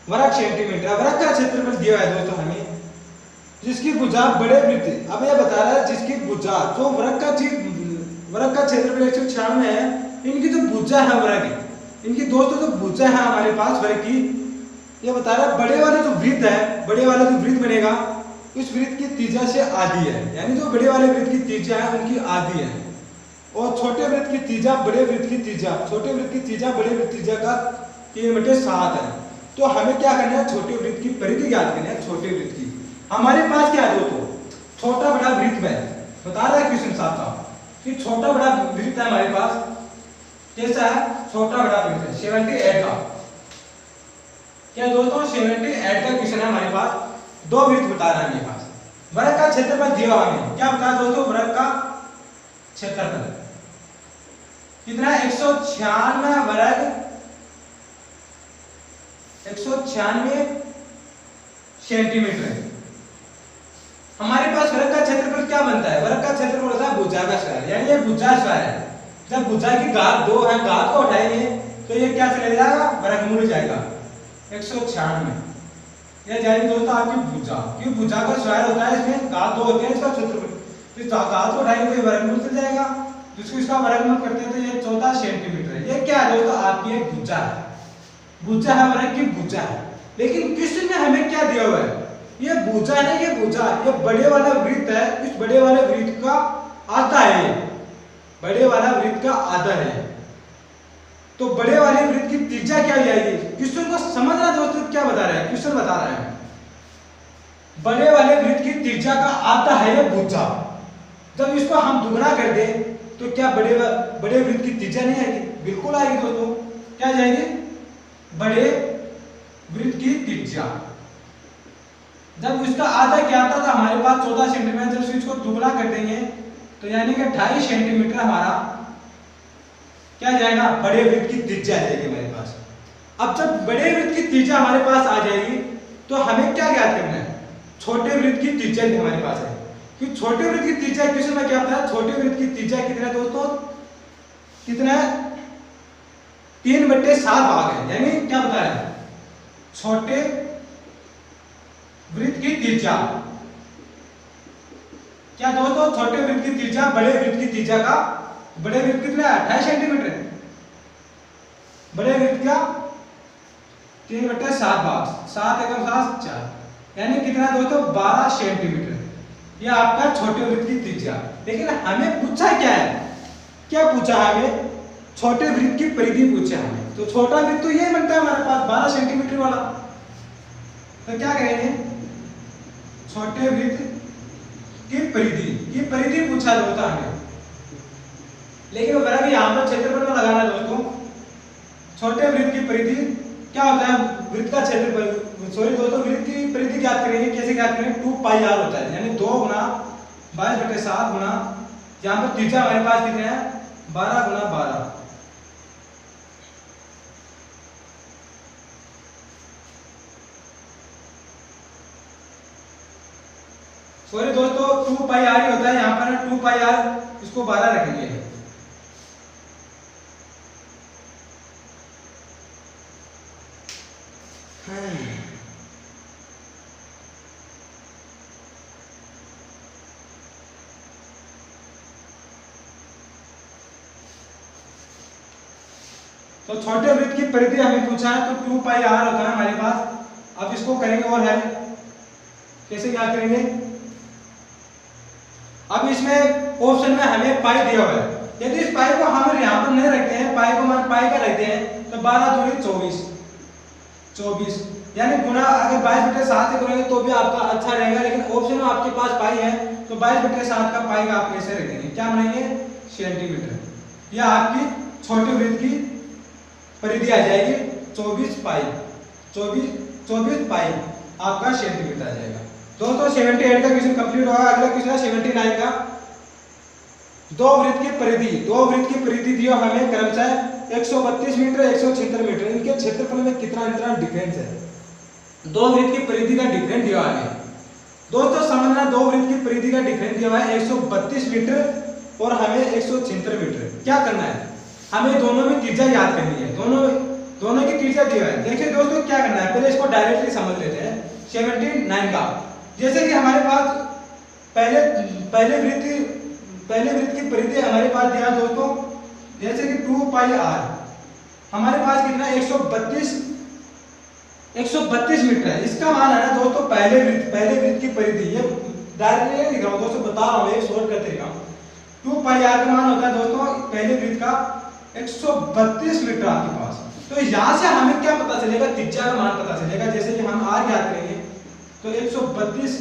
वर्ग सेंटीमीटर, वर्ग का क्षेत्रफल दिया है दोस्तों हमें, जिसकी भुजा बड़े वृत्त, अब यह बता रहा है जिसकी भुजा जो वर्ग का क्षेत्रफल 196 है, इनकी जो भुजा है वर्ग, इनकी दोस्तों जो भुजा है हमारे पास वर्ग की, ये बता रहा है बड़े वाले जो वृत्त है, बड़े वाला जो वृत्त बनेगा इस वृत्त की त्रिज्या से आधी है, यानी जो बड़े वाले वृत्त की त्रिज्या है उनकी आधी है, और छोटे वृत्त की त्रिज्या बड़े वृत्त की त्रिज्या, छोटे वृत्त की त्रिज्या बड़े वृत्त की त्रिज्या का 3/7 है। तो हमें क्या करना है, छोटे वृत्त की परिधि ज्ञात करनी है। छोटे वृत्त की हमारे पास क्या है दोस्तों, छोटा बड़ा वृत्त है, बता रहा है क्वेश्चन साफ साफ कि छोटा बड़ा वृत्त है हमारे पास, कैसा है छोटा बड़ा वृत्त है 78 का। क्या दोस्तों 78 का क्वेश्चन है हमारे पास, दो वृत्त बता रहा है हमारे पास, वर्ग का क्षेत्रफल दिया हुआ हमें, क्या बता दोस्तों वर्ग का क्षेत्रफल कितना 196 वर्ग 196 सेंटीमीटर है। हमारे पास वर्ग का क्षेत्रफल क्या बनता है, वर्ग का क्षेत्रफल होता है भुजा का स्क्वायर, यानी ये भुजा स्क्वायर है। जब भुजा की घात 2 है, घात को उठाएंगे तो ये क्या चले जाएगा वर्गमूल जाएगा 196, यह जाएगी दोस्तों आपकी भुजा, क्योंकि भुजा का स्क्वायर होता है, इसमें घात 2 होते हैं, इसका क्षेत्रफल, तो घात को उठाएंगे तो ये वर्गमूल चल जाएगा, जिसको इसका वर्गमूल करते हैं तो ये 14 सेंटीमीटर है। ये क्या है दोस्तों आपकी एक भुजा है, भुजा है वर्ग की भुजा है। लेकिन क्वेश्चन में हमें क्या दिया हुआ है, ये भुजा नहीं, ये भुजा, ये बड़े वाला वृत्त है, इस बड़े वाले वृत्त का आधा है, बड़े वाला वृत्त का आधा है, तो बड़े वाले वृत्त की त्रिज्या क्या जाएगी। क्वेश्चन को समझना दोस्तों, क्या बता रहा है क्वेश्चन, बता रहा है बड़े वाले वृत्त की त्रिज्या का आधा है ये भुजा। जब इसको हम दुगना कर दें तो क्या बड़े वृत्त की त्रिज्या नहीं आएगी, बिल्कुल आएगी दोस्तों, क्या जाएगी बड़े वृत्त की त्रिज्या। जब इसका आधा क्या आता था हमारे पास 14 सेंटीमीटर, जब इसको दुगना कर देंगे तो यानी कि 2.5 सेंटीमीटर हमारा क्या जाएगा बड़े वृत्त की त्रिज्या जाएगी हमारे पास। अब जब बड़े वृत्त की त्रिज्या हमारे पास आ जाएगी तो हमें क्या ज्ञात करना है, छोटे वृत्त की त्रिज्या भी हमारे पास है, कि छोटे वृत्त की त्रिज्या क्वेश्चन में क्या बताया, छोटे वृत्त की त्रिज्या कितना है दोस्तों, कितना है 3/7 भाग है, यानी क्या बताया छोटे वृत्त की त्रिज्या, क्या दोस्तों छोटे वृत्त की त्रिज्या बड़े वृत्त की त्रिज्या का, बड़े वृत्त कितना है 2.5 सेंटीमीटर, बड़े वृत्त का 3/7 भाग, 7 एकम 7 4, यानी कितना दोस्तों 12 सेंटीमीटर, यह आपका छोटे वृत्त की त्रिज्या। लेकिन हमें पूछा क्या है, क्या पूछा हमें, छोटे वृत्त की परिधि पूछा हमें, तो छोटा वृत्त तो ये बनता है हमारे पास 12 सेंटीमीटर वाला, तो क्या करेंगे छोटे वृत्त की परिधि पूछा दोस्तों हमें। लेकिन वर्ग यहाँ पर क्षेत्रफल में लगाना दोस्तों, छोटे वृत्त की परिधि क्या होता है, वृत्त का क्षेत्रफल, सॉरी दोस्तों वृत्त की परिधि ज्ञात करेंगे, कैसे ज्ञात करेंगे 2πr होता है, यानी 2 गुना 22/7 गुना, यहाँ पर त्रिज्या हमारे पास कितने हैं 12 गुना 12, सॉरी दोस्तों 2πr ही होता है, यहाँ पर 2πr, इसको 12 रखेंगे। तो छोटे वृत्त की परिधि हमें पूछा है, तो 2πr होता है हमारे पास। अब इसको करेंगे और है कैसे क्या करेंगे, अब इसमें ऑप्शन में हमें पाई दिया हुआ है, यदि इस पाई को हम यहाँ पर नहीं रखते हैं, पाई को मान पाई का रखते हैं तो 12 दूनी 24 यानी गुना अगर 22/7 से करेंगे तो भी आपका अच्छा रहेगा, लेकिन ऑप्शन में आपके पास पाई है तो 22/7 का पाई का आप कैसे रखेंगे, क्या बनाएंगे सेंटीमीटर। यह आपकी छोटे वृत्त की परिधि आ जाएगी 24 पाई आपका सेंटीमीटर आ जाएगा। दोस्तों 78 का क्वेश्चन कंप्लीट होगा। अगला क्वेश्चन है 79 का। दो वृत्त की परिधि दियो हमें क्रमशः 132 मीटर 176 मीटर, इनके क्षेत्रफल में कितना अंतराल डिफरेंस है। दो वृत्त की परिधि का डिफरेंस दिया हुआ है दोस्तों, समझना दो वृत्त की परिधि का डिफरेंस दिया हुआ है 132 मीटर और हमें 176 मीटर। क्या करना है, हमें दोनों में त्रिज्या याद करनी है, दोनों की त्रिज्या दिया है। देखिए दोस्तों क्या करना है, पहले इसको डायरेक्टली समझ लेते हैं। 79 का जैसे कि हमारे पास पहले वृत्त की परिधि हमारे पास दिया दोस्तों, जैसे कि 2 पाई r हमारे पास कितना 132 मीटर है। इसका मान है ना दोस्तों पहले वृत्त की परिधि, ये डायरेक्टली लिख रहा हूं दोस्तों, बता रहा हूं एक शॉर्ट करते रहा हूं। 2 पाई r का मान होता है दोस्तों पहले वृत्त का 132 मीटर आपके पास। तो यहां से हमें क्या पता चलेगा, त्रिज्या का मान पता चलेगा। जैसे कि हम r ज्ञात करेंगे तो 132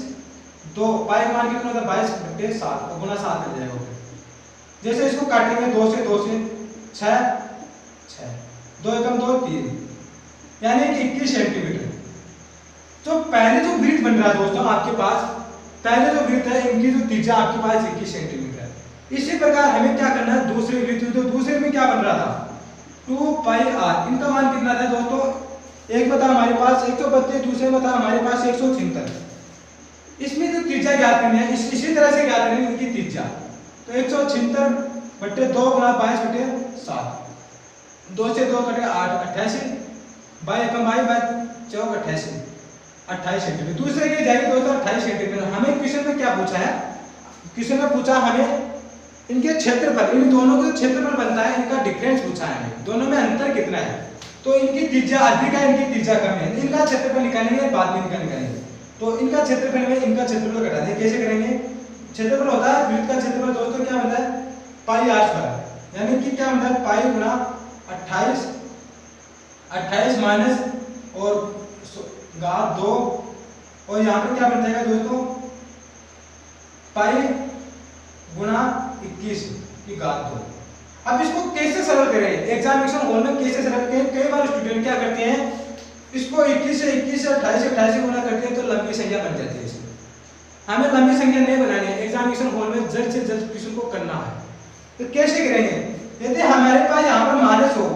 2 पाई का मान कितना होता है 22/7 तो गुना 7 मिल जाएगा। जैसे इसको काटेंगे 2 से 6 2 एकम 2 3 यानी कि 21 सेंटीमीटर। तो पहले जो वृत्त बन रहा है दोस्तों आपके पास, पहले जो वृत्त है इनकी जो त्रिज्या आपके पास 21 सेंटीमीटर। इसी प्रकार हमें क्या करना है, दूसरे वृत्त तो दूसरे में क्या बन रहा था 2 पाई r, इनका मान कितना था दोस्तों, एक में था हमारे पास 132, दूसरे में था हमारे पास 176। इसमें जो त्रिज्या ज्ञात करनी है इसी तरह से ज्ञात करनी है इनकी त्रिज्या। तो 176/2 गुना 22/7, 2 से 2 कटे 8 88 बाई एकम बाई 4 28 सेंटीमीटर। दूसरे की जाएगी दोस्तों 28 सेंटीमीटर। हमें क्वेश्चन में क्या पूछा है, क्वेश्चन में पूछा हमें इनके क्षेत्रफल, इन दोनों का क्षेत्रफल बनता है, इनका डिफरेंस पूछा है हमें, दोनों में अंतर कितना है। तो इनकी त्रिज्या अधिक है, इनकी त्रिज्या कम है, इनका क्षेत्रफल निकालेंगे बाद में इनका निकालेंगे। तो इनका क्षेत्रफल में इनका क्षेत्रफल घटा देंगे। कैसे करेंगे, क्षेत्रफल होता है वृत्त का क्षेत्रफल दोस्तों क्या होता है पाई r स्क्वायर, यानी कि क्या होता है पाई गुना 28 माइनस और घात 2 और यहाँ पे क्या बन जाएगा दोस्तों पाई गुना 21 की घात 2। अब इसको कैसे सरल करें, एग्जामिनेशन हॉल में कैसे सरल करें। कई बार स्टूडेंट क्या करते हैं, इसको 21 से 28 से गुना करते हैं तो लंबी संख्या बन जाती है। हमें लंबी संख्या नहीं बनानी है, एग्जामिनेशन हॉल में जल्द से जल्द क्वेश्चन को करना है। तो कैसे करेंगे, यदि हमारे पास यहाँ पर माइनस हो,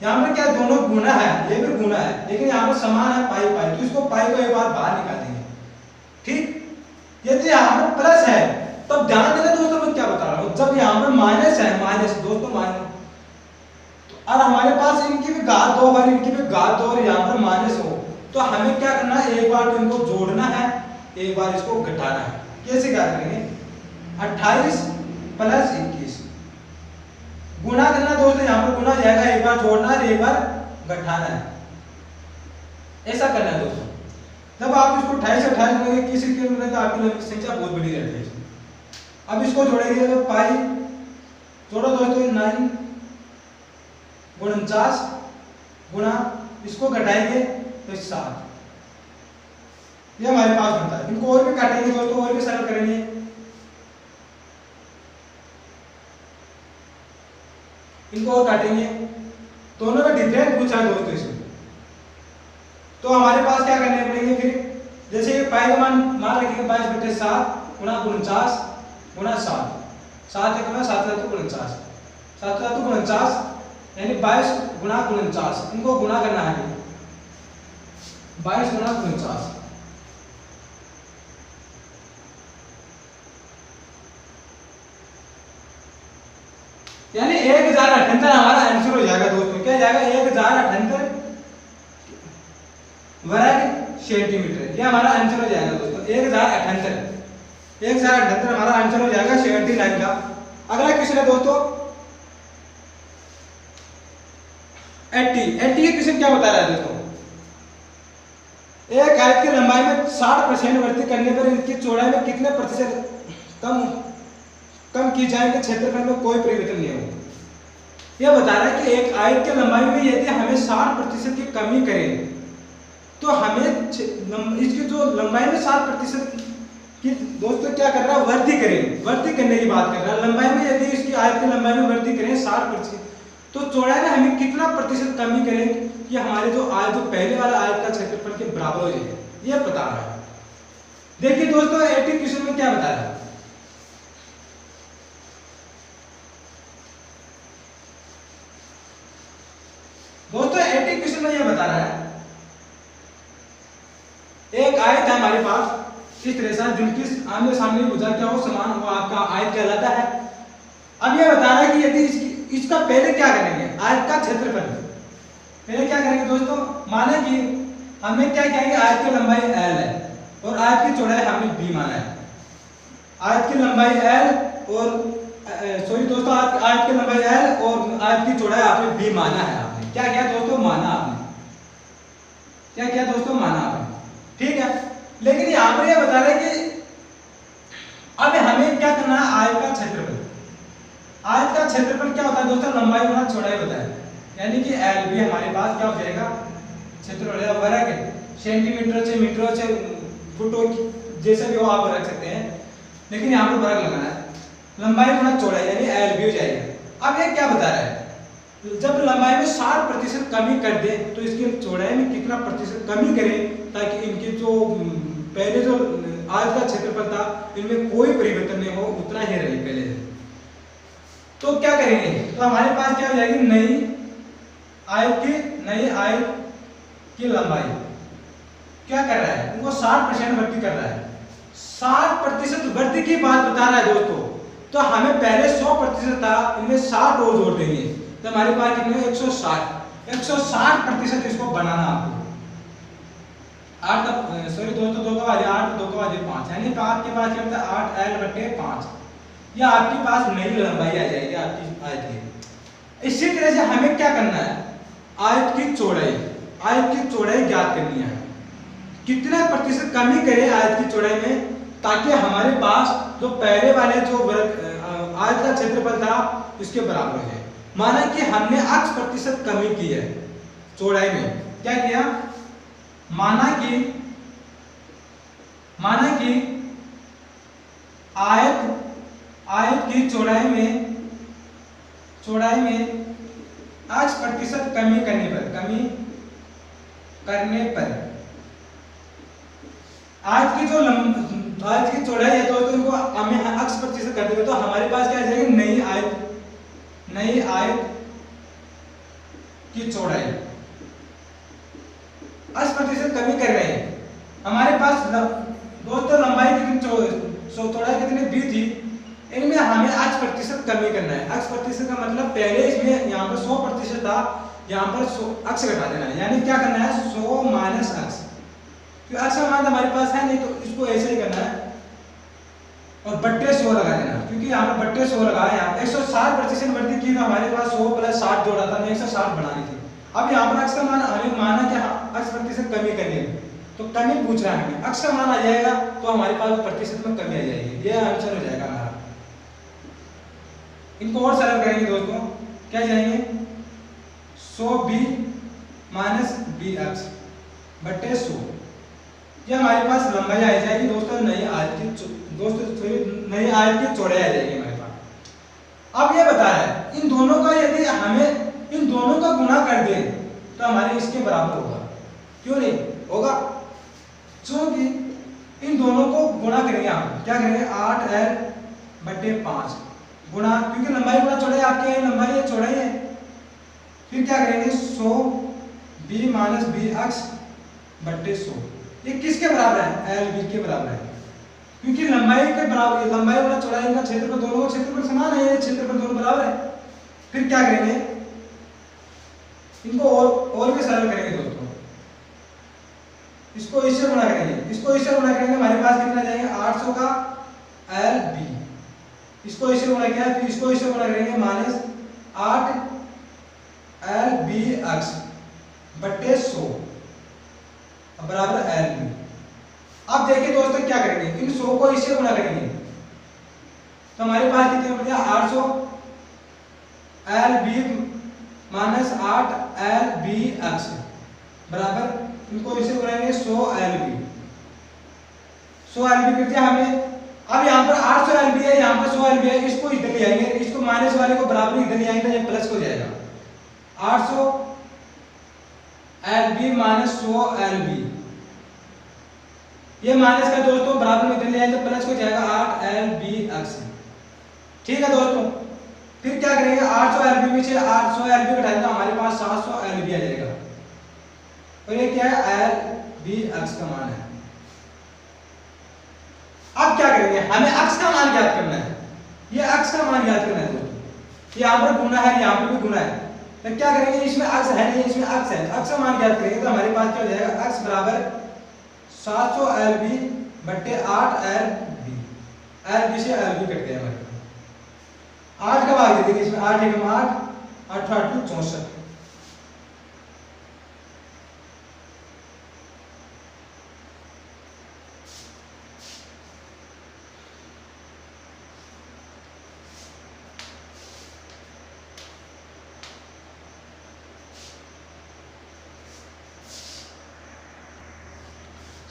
यहाँ पर क्या दोनों गुना है, ये भी गुना है, लेकिन यहाँ पर समान है पाई, तो इसको पाई को एक बार बाहर निकाल देंगे। ठीक, यदि यहाँ पर प्लस है तब ध्यान देना दोस्तों मैं क्या बता रहा हूँ, जब यहाँ पर माइनस है दोस्तों माइनस, और हमारे पास इनकी भी घात 2 और इनकी भी घात 2 और यहाँ पर माइनस हो, तो हमें क्या करना है, एक बार तो इनको जोड़ना है, एक बार इसको घटाना है। कैसे क्या करेंगे, 28 + 21 गुना करना दोस्तों, यहाँ पर गुना जाएगा, एक बार जोड़ना है एक बार घटाना है, ऐसा करना है दोस्तों। जब आप इसको 28 से 28 गुना 21 के तो आपकी संख्या बहुत बड़ी रहती है। अब इसको जोड़ेंगे तो पाई जोड़ो दोस्तों 9 49 गुना इसको घटाएंगे तो 7, ये हमारे पास बनता है। इनको और भी काटेंगे दोस्तों, और भी सरल करेंगे। इनको और काटेंगे, दोनों का डिफरेंस पूछा है दोस्तों इसमें, तो हमारे पास क्या करने पड़ेंगे फिर, जैसे पाई का मान रखेंगे 22/7 गुना 49 गुना 7, 7 एक 7 49 यानी 22 गुना 49, इनको गुना करना है 22 गुना 49, यानी 1078 हमारा आंसर हो जाएगा दोस्तों। क्या जाएगा 1078 वर्ग सेंटीमीटर, ये हमारा आंसर हो जाएगा दोस्तों 1078 हमारा आंसर हो जाएगा 79 का। अगला क्वेश्चन है दोस्तों 80 के क्वेश्चन क्या बता रहा है दोस्तों, एक आयत की लंबाई में 60% वृद्धि करने पर इसकी चौड़ाई में कितने प्रतिशत कम कम की जाएंगे, क्षेत्रफल में कोई परिवर्तन नहीं होगा। यह बता रहा है कि एक आयत की लंबाई में यदि हमें 60% की कमी करें तो हमें इसकी जो लंबाई में 60% की दोस्तों क्या कर रहा है, वृद्धि करें, वृद्धि करने की बात कर रहा है। लंबाई में यदि इसकी आयत की लंबाई में वृद्धि करें 60%, तो चौड़ाई में हमें कितना प्रतिशत कमी करें कि हमारे जो आयत, जो पहले वाला आयत का क्षेत्रफल के बराबर हो जाए, यह बता रहा है। देखिए दोस्तों 80 क्वेश्चन में क्या बता रहा है, दोस्तों 80 क्वेश्चन में यह बता रहा है एक आयत है हमारे पास इस तरह से, जिनकी आमने सामने भुजा क्या हो समान, वो आपका आयत कहलाता है। अब यह बता रहा है कि यदि इसका पहले क्या करेंगे, आयत का क्षेत्रफल पहले क्या करेंगे दोस्तों, माने कि हमने क्या किया है, आयत की लंबाई l है और आयत की चौड़ाई हमने b माना है। आयत की लंबाई l और सॉरी दोस्तों, आयत की लंबाई l और आयत की चौड़ाई आपने b माना है। आपने क्या किया दोस्तों, माना, आपने क्या किया दोस्तों, माना आपने, ठीक है। लेकिन यहां पर यह बता रहे हैं कि अब हमें क्या करना है, आयत का क्षेत्रफल। आयत का क्षेत्रफल क्या होता है दोस्तों, लंबाई गुना चौड़ाई होता है, यानी कि एल भी हमारे पास क्या हो जाएगा, क्षेत्रफल वर्ग सेंटीमीटर से मीटर से फुटों जैसे भी हो आप रख सकते हैं, लेकिन यहाँ पर वर्ग लगाना है, लंबाई गुना चौड़ाई यानी एल भी हो जाएगा। अब ये क्या बता रहा है, जब लंबाई में 60% कमी कर दे तो इसकी चौड़ाई में कितना प्रतिशत कमी करें ताकि इनकी जो पहले जो आयत का क्षेत्रफल था इनमें कोई परिवर्तन नहीं हो, उतना ही रहे पहले से। तो क्या करेंगे, तो हमारे पास क्या हो जाएगी, नई आयत की लंबाई क्या कर रहा है, उनको 60% वृद्धि कर रहा है। 60% वृद्धि की बात बता रहा है दोस्तों, तो हमें पहले 100% था, इनमें 60 और जोड़ देंगे तो हमारे पास कितने 160% इसको बनाना आपको। 8 सॉरी दोस्तों 2 का वाले 8 2 का वाले 5 यानी आपके पास क्या होता है 8l/5, या आपके पास नई लंबाई आ जाएगी आपकी आयत की। इसी तरह से हमें क्या करना है, आयत की चौड़ाई ज्ञात करनी है, कितना प्रतिशत कमी करें आयत की चौड़ाई में ताकि हमारे पास जो पहले वाले जो आयत का क्षेत्रफल था इसके बराबर हो जाए। माना कि हमने 8% कमी की है चौड़ाई में, क्या किया, माना कि आयत की चौड़ाई में 8% कमी करने पर आयत की चौड़ाई है दोस्तों, इनको हमें 8% कर देंगे तो हमारे पास क्या आ जाएगी, नई आयत की चौड़ाई 8% कमी कर रहे हैं। हमारे पास दोस्तों लंबाई कितनी, चौड़ाई कितनी b थी, इनमें हमें 8% कमी करना है। 8% का मतलब पहले इसमें यहाँ पर 100% था, यहाँ पर अक्स घटा देना है, यानी क्या करना है 100 माइनस अक्स, क्योंकि अक्स का मान हमारे पास है नहीं तो इसको ऐसे ही करना है और बट्टे 100 लगा देना, क्योंकि यहाँ पर बट्टे 100 लगाए, यहाँ पर 160% वृद्धि की तो हमारे पास 100 + 60 जोड़ा था, 160 बनानी थी। अब यहाँ पर अक्स का मान हमें माना कि 8% कमी करनी है, तो कमी पूछ रहा है हमें, अक्स का मान आ जाएगा तो हमारे पास प्रतिशत में कमी आ जाएगी, ये आंसर हो जाएगा हमारा। इनको और सरल करेंगे दोस्तों, क्या जाएंगे 100b - bx बट्टे 100, ये हमारे पास लंबाई आ जाएगी दोस्तों, नई आयत की चौड़ाई आ जाएगी हमारे पास। अब ये बता रहा है इन दोनों का यदि हमें इन दोनों का गुणा कर दें तो हमारे इसके बराबर होगा, क्यों नहीं होगा, क्योंकि इन दोनों को गुणा करेंगे, हम क्या करेंगे 8l/5 गुणा, क्योंकि लंबाई गुणा चौड़ाई आपकी है, लंबाई है चौड़ाई है, फिर क्या करेंगे 100b - bx बट्टे 100, ये किसके बराबर है, lb के बराबर है, क्योंकि लंबाई के बराबर, लंबाई गुणा चौड़ाई का क्षेत्रफल, दोनों का क्षेत्रफल समान है, ये क्षेत्रफल दोनों बराबर है। फिर क्या करेंगे, इनको और भी सरल करेंगे दोस्तों, इसको इससे गुणा करेंगे, हमारे पास कितना जाएगा 800 का lb, इसको इससे गुणा किया फिर इसको इससे गुणा करेंगे -8lbx बट्टे 100 बराबर lb। अब देखिए दोस्तों क्या करेंगे, इन 100 को इससे गुणा करेंगे, तो हमारे पास कितने बन गया 800 LB माइनस 8 LBX बराबर, इनको इसे बनाएंगे 100 LB कर दिया हमने। अब यहाँ पर 800 LB है, यहाँ पर 100 LB है, इसको इधर ले आएंगे, इसको माइनस वाले को बराबर इधर ले आएंगे, ये प्लस हो जाएगा 800 LB माइनस 100 LB, ये माइनस का दोस्तों बराबर में इधर ले आएंगे, प्लस हो जाएगा 8 LBX। ठीक है दोस्तों, फिर क्या करेंगे 800 LB में से 800 LB घटाएंगे तो हमारे पास 700 LB आ जाएगा, और ये क्या है LBX का मान है। अब क्या करेंगे, हमें x का मान ज्ञात करना है, ये x का मान ज्ञात करना है दोस्तों, यहाँ पर गुना है, यहाँ पर भी गुना है, तो क्या करेंगे इसमें x है नहीं, इसमें x है, x का मान ज्ञात करेंगे तो हमारे पास क्या हो जाएगा x बराबर 700 LB बट्टे 8 LB से LB कट गया हमारे पास, 8 का भाग दे देंगे इसमें, 8 एकम 8 8 8 64।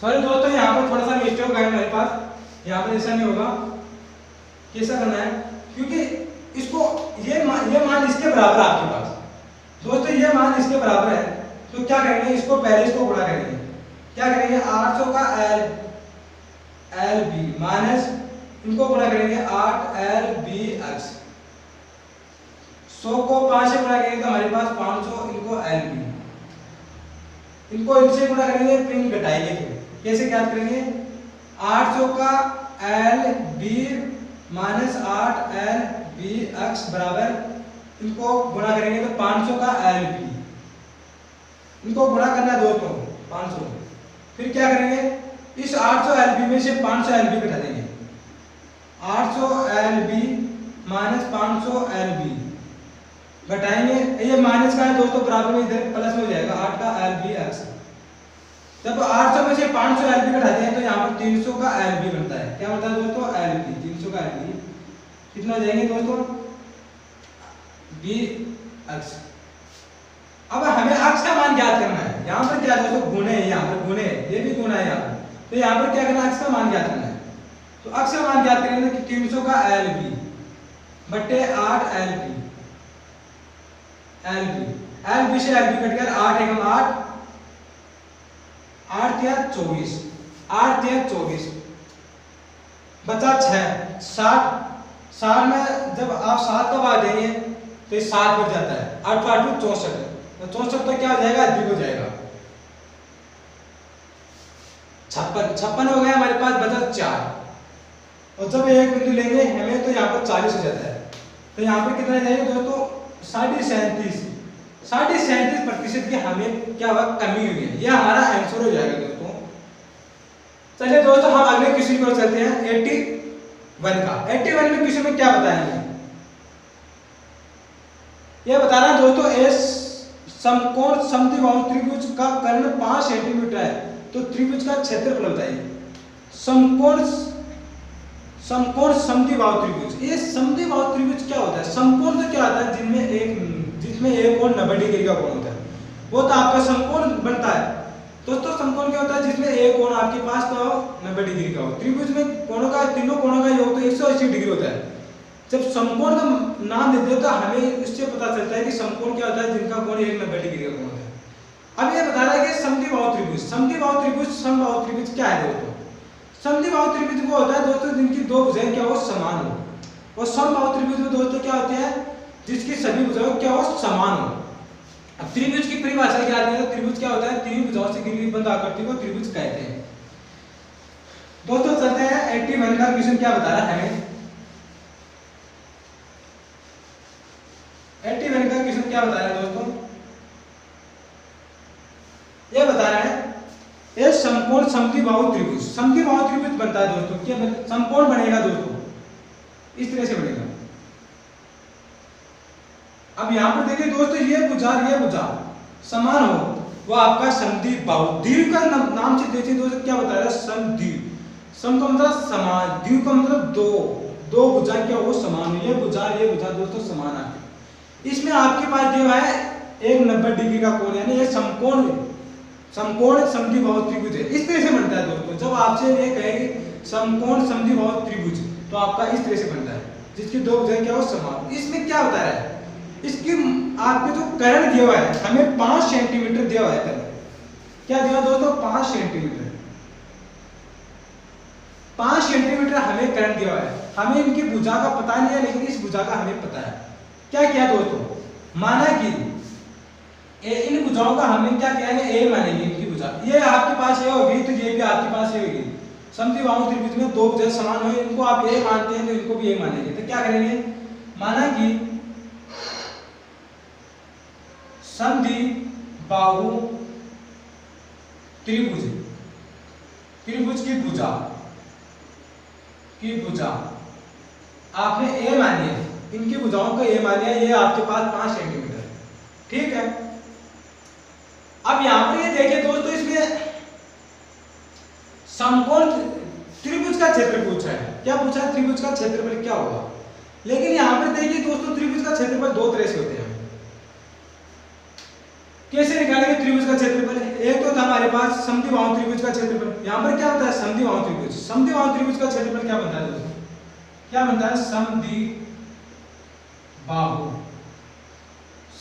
सॉरी दोस्तों, यहाँ पर थोड़ा सा मिस्टेक हो गया मेरे पास, यहाँ पर ऐसा नहीं होगा, कैसा करना है, क्योंकि इसको ये मान इसके बराबर है आपके पास दोस्तों, ये मान इसके बराबर है, तो क्या करेंगे इसको पहले इसको गुणा करेंगे, क्या करेंगे 800 का LB माइनस इनको गुणा करेंगे 8 LBX, 100 को 5 से गुणा करेंगे तो हमारे पास 500 इनको LB, इनको इनसे गुणा करेंगे फिर घटाएंगे, फिर कैसे ज्ञात करेंगे 800 का LB माइनस 8 LBX बराबर, इनको गुणा करेंगे तो 500 का LB, इनको गुणा करना है दोस्तों 500, फिर क्या करेंगे इस 800 LB में से 500 LB घटा देंगे, 800 LB माइनस 500 LB घटाएंगे, ये माइनस का है दोस्तों बराबर में इधर प्लस में हो जाएगा 8 का LBX, जब 800 में से 500 LB घटाते हैं तो यहाँ पर 300 का LB बनता है, क्या बनता है दोस्तों LB, 300 का LB कितना हो जाएंगे दोस्तों BX। अब हमें x का मान ज्ञात करना है, यहाँ पर क्या दोस्तों गुणे है, यहाँ पर गुणे है, ये भी गुना है यहाँ पर, तो यहाँ पर क्या करना है x का मान ज्ञात करना है, तो x का मान ज्ञात करेंगे कि 300 का LB बट्टे 8 LB से LB कट गया, 8 एकम 8 8 या 24, 8 या 24 बचा 6 60 में जब आप 7 का भाग देंगे तो ये 7 बच जाता है, 8 8 64, तो 64 तो क्या हो जाएगा अधिक हो जाएगा 56 हो गया हमारे पास, बचा 4, और जब एक बिंदु लेंगे हमें तो यहाँ पर 40 हो जाता है, तो यहाँ पर कितना जाएगा दोस्तों 37.37% की हमें क्या हुआ कमी हुई है, यह हमारा आंसर हो जाएगा दोस्तों। चलिए दोस्तों हम अगले क्वेश्चन को चलते हैं 81 का। 81 में क्वेश्चन में क्या बताएंगे, यह बता रहा है दोस्तों समकोण समद्विबाहु त्रिभुज का कर्ण 5 सेंटीमीटर है, तो त्रिभुज का क्षेत्रफल बताइए। समकोण समद्विबाहु त्रिभुज, ये समद्विबाहु त्रिभुज क्या होता है, समकोण तो क्या होता है जिसमें एक कोण 90 डिग्री का कोण होता है, वो तो आपका समकोण बनता है दोस्तों। समकोण क्या होता है जिसमें एक कोण आपके पास तो 90 डिग्री का हो, त्रिभुज में कोणों का तीनों कोणों का योग तो 180 डिग्री होता है। जब समकोण का नाम देते हैं तो हमें इससे पता चलता है कि समकोण क्या होता है जिनका कोण 190 डिग्री का कोण होता है। अब ये बता रहा है कि समद्विबाहु त्रिभुज, समद्विबाहु त्रिभुज क्या है दोस्तों, समद्विबाहु त्रिभुज वो होता है दोस्तों जिनकी दो भुजाएं क्या हो समान हो, और समबाहु त्रिभुज में दोस्तों क्या होते हैं जिसकी सभी भुजाएं क्या हो समान हो। अब त्रिभुज की परिभाषा क्या आती है, त्रिभुज क्या होता है तीन भुजाओं से घिरी हुई बंद आकृति को त्रिभुज कहते हैं। दोस्तों चलते हैं 81 का क्वेश्चन क्या बता रहा है हमें। 81 का क्वेश्चन क्या बता रहा है दोस्तों, यह बता रहा है ये समकोण समद्विबाहु त्रिभुज, समद्विबाहु त्रिभुज बनता है दोस्तों, क्या समकोण बनेगा दोस्तों इस तरह से बनेगा। अब यहाँ पर देखिए दोस्तों ये भुजा समान हो वो आपका समद्विबाहु, द्वीप का नाम से देखिए दोस्तों क्या बता रहा है समद्वीप, सम का मतलब समान, द्वीप का मतलब दो, दो भुजाएं क्या वो समान है, ये भुजा दोस्तों समान आती। इसमें आपके पास जो है एक 90 डिग्री का कोण, यानी ये समकोण समद्विबाहु त्रिभुज है। इस तरह से बनता है दोस्तों। जब आपसे ये कहेंगे समकोण समद्विबाहु त्रिभुज, तो आपका इस तरह से बनता है, जिसकी दो भुजाएं क्या हो समान। इसमें क्या होता है, इसकी आपके जो कर्ण दिया हुआ है, हमें 5 सेंटीमीटर दिया हुआ है कर्ण। क्या दिया दोस्तों, 5 सेंटीमीटर। 5 सेंटीमीटर हमें कर्ण दिया हुआ है। हमें इनकी भुजा का पता नहीं है, लेकिन इस भुजा का हमें पता है। क्या किया दोस्तों, माना कि इन भुजाओं का हमें क्या किया है, ए मानेंगे इनकी भुजा। ये आपके पास ये होगी, तो ये भी आपके पास ये होगी। समद्विबाहु त्रिभुज में दो भुजाएं समान हो, इनको आप ए मानते हैं तो इनको भी ए मानेंगे। तो क्या करेंगे, माना कि समद्विबाहु त्रिभुज की भुजा आपने ए मानी है, इनकी भुजाओं को ए मानिए, ये आपके पास 5 सेंटीमीटर, ठीक है। अब यहां पर ये देखिए दोस्तों, इसमें समकोण त्रिभुज का क्षेत्र पूछा है। क्या पूछा है, त्रिभुज का क्षेत्रफल क्या होगा। लेकिन यहां पर देखिए दोस्तों, त्रिभुज का क्षेत्रफल दो तरह से होते हैं। कैसे निकालेंगे त्रिभुज का क्षेत्रफल, एक तो था हमारे पास समद्विबाहु त्रिभुज का क्षेत्रफल। यहां पर क्या होता है, समद्विबाहु त्रिभुज का क्षेत्रफल क्या बनता है दोस्तों, क्या बनता है,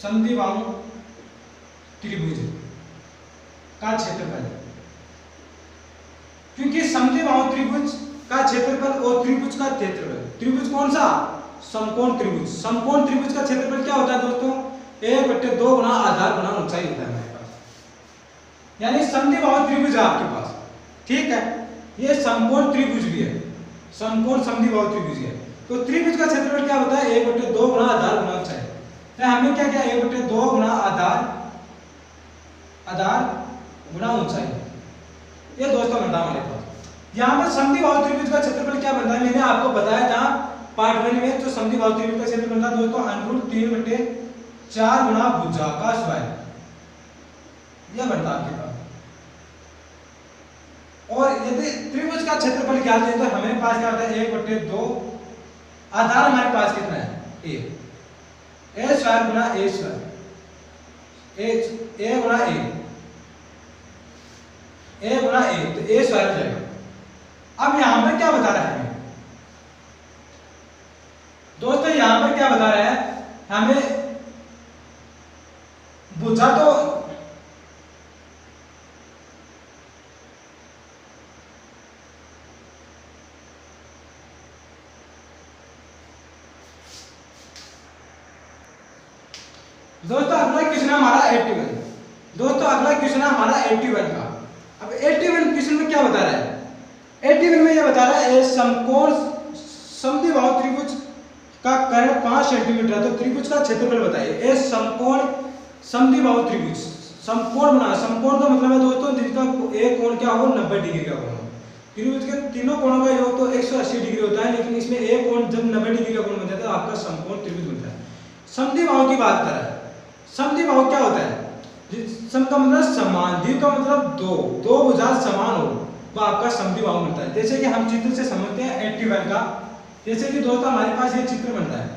समद्विबाहु त्रिभुज का क्षेत्रफल। क्योंकि समद्विबाहु त्रिभुज का क्षेत्रफल और त्रिभुज का क्षेत्रफल, त्रिभुज कौन सा, समकोण त्रिभुज का क्षेत्रफल क्या होता है दोस्तों, 1/2 गुना आधार गुना ऊंचाई होता है हमारे पास। यानी समद्विबाहु त्रिभुज है आपके पास, ठीक है। ये समकोण त्रिभुज भी है, समकोण समद्विबाहु त्रिभुज है। तो त्रिभुज का क्षेत्रफल क्या होता है, 1/2 गुना आधार गुना ऊंचाई। तो हमने क्या किया, 1/2 गुना आधार गुना ऊंचाई, ये दोस्तों बनता है हमारे पास। यहाँ पर समद्विबाहु त्रिभुज का क्षेत्रफल क्या बनता है, मैंने आपको बताया था पार्ट 1 में। जो समद्विबाहु त्रिभुज का क्षेत्रफल बनता है दोस्तों, √3/4 गुना भुजा का स्क्वायर, यह बनता है आपके पास। और यदि त्रिभुज का क्षेत्रफल ज्ञात है तो हमारे पास क्या होता है, 1/2 आधार हमारे पास कितना है, a square Guna a square, a Guna a तो a स्क्वायर हो जाएगा। अब यहां पर क्या बता रहा है हमें दोस्तों, यहां पर क्या बता रहा है हमें, भुजा तो दोस्तों अगला क्वेश्चन है हमारा 81। दोस्तों अगला क्वेश्चन है हमारा 81 का। अब 81 क्वेश्चन में क्या बता रहा है, 81 में ये बता रहा है समकोण समद्विबाहु त्रिभुज का कर्ण 5 सेंटीमीटर है। तो त्रिभुज का क्षेत्रफल बताइए। ए समकोण समद्विबाहु त्रिभुज, समकोण का मतलब है दोस्तों जिसका एक कोण क्या हो, 90 डिग्री का कोण। त्रिभुज के तीनों कोणों का योग तो 180 डिग्री होता है, लेकिन इसमें एक कोण जब 90 डिग्री का कोण बन जाता है आपका समकोण त्रिभुज बनता है। समद्विबाहु की बात कर रहा है। समद्विबाहु क्या होता है, सम का मतलब समान, द्वि का मतलब दो भुजा समान हो, वो आपका समद्विबाहु बनता है। जैसे कि हम चित्र से समझते हैं 81 का, जैसे कि दोस्तों हमारे पास ये चित्र बनता है,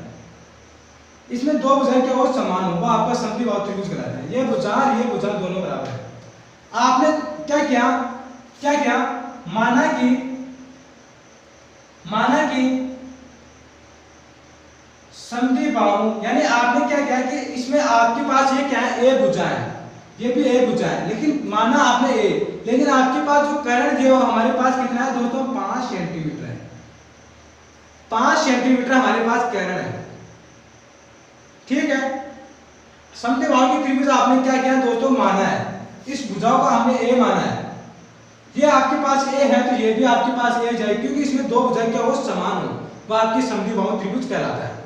इसमें दो भुजाएं क्या हो समान हो, वो आपका समद्विबाहु त्रिभुज कहलाता है। ये भुजा और ये भुजा दोनों बराबर है। आपने क्या किया, माना कि समद्विबाहु, यानी आपने क्या किया कि इसमें आपके पास ये क्या है, ए भुजा है, ये भी ए भुजा है, लेकिन माना आपने ए, लेकिन आपके पास जो कर्ण दिया हुआ हमारे पास कितना है दोस्तों, 5 सेंटीमीटर है। 5 सेंटीमीटर हमारे पास कर्ण है, ठीक है। समद्विबाहु की त्रिभुज आपने क्या किया दोस्तों, माना है, इस भुजाओं का हमने ए माना है। ये आपके पास ए है तो ये भी आपके पास ए जाए, क्योंकि इसमें दो भुजाएं क्या हो समान हो, वो आपकी समद्विबाहु त्रिभुज कहलाता है।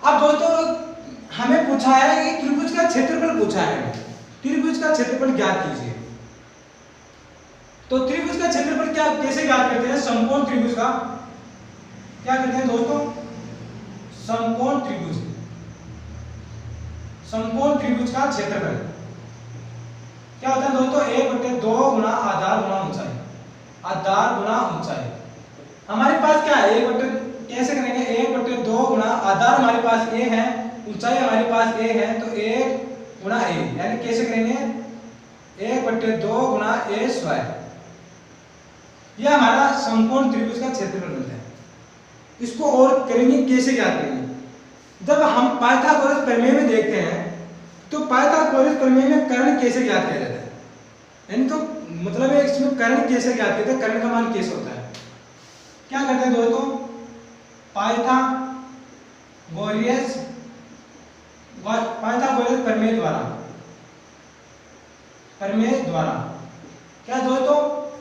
अब दोस्तों हमें पूछा है कि त्रिभुज का क्षेत्रफल पूछा है, त्रिभुज का क्षेत्रफल ज्ञात कीजिए। तो त्रिभुज का क्षेत्रफल क्या कैसे ज्ञात करते हैं, समकोण त्रिभुज का क्या करते हैं दोस्तों, समकोण त्रिभुज का क्षेत्रफल क्या होता है दोस्तों, 1/2 गुना आधार गुना ऊंचाई, हमारे पास क्या है, 1/, कैसे करेंगे, 1/2 गुणा आधार हमारे पास ए है, ऊंचाई हमारे पास ए है, तो 1 गुणा ए, यानी कैसे करेंगे 1/2 गुणा ए स्क्वायर। यह हमारा समकोण त्रिभुज का क्षेत्रफल बनता है। इसको और करेंगे, कैसे ज्ञात करेंगे, जब हम पाइथागोरस प्रमेय में देखते हैं तो पाइथागोरस प्रमेय में कर्ण कैसे ज्ञात किया जाता है, यानी तो मतलब है इसमें कर्ण कैसे ज्ञात करते हैं, कर्ण का मान कैसे होता है। क्या करते हैं दोस्तों, पाइथागोरस प्रमेय द्वारा क्या दोस्तों,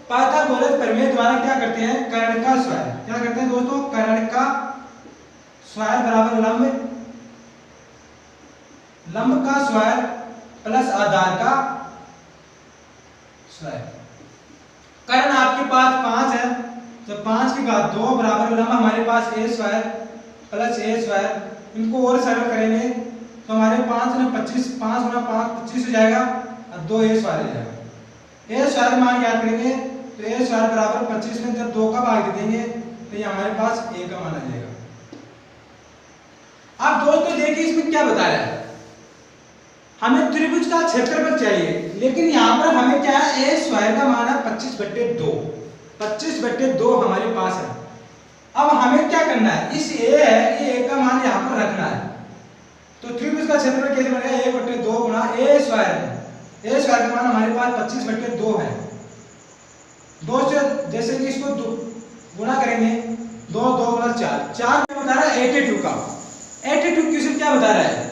पाइथागोरस प्रमेय द्वारा क्या करते हैं, कर्ण का स्क्वायर, क्या करते हैं दोस्तों, कर्ण का स्क्वायर बराबर लंब का स्क्वायर प्लस आधार का स्क्वायर। कर्ण आपके पास 5 है, तो 5 की घात 2 बराबर लंब हमारे पास ए स्क्वायर प्लस ए स्क्वायर। इनको और सरल करेंगे तो हमारे 5 ने 25, 5 गुना 5 25 हो जाएगा और 2 ए स्क्वायर हो जाएगा। ए स्क्वायर मान ज्ञात करेंगे तो ए स्क्वायर बराबर 25 में जब 2 का भाग दे देंगे तो ये हमारे पास ए का मान आ जाएगा। अब दोस्तों देखिए इसमें क्या बताया है, हमें त्रिभुज का क्षेत्रफल चाहिए, लेकिन यहाँ पर हमें क्या है, ए स्क्वायर का मान है 25/2, 25/2 हमारे पास है। अब हमें क्या करना है, इस ए है, ये ए का मान यहाँ पर रखना है। तो त्रिभुज का क्षेत्रफल कैसे बनेगा, 1/2 गुणा ए स्क्वायर, ए स्क्वायर का मान हमारे पास 25/2 है। दोस्तों जैसे कि इसको गुणा करेंगे, 2 2 गुणा 4, 4 क्या बता रहा है 82 का, 82 क्वेश्चन क्या बता रहा है,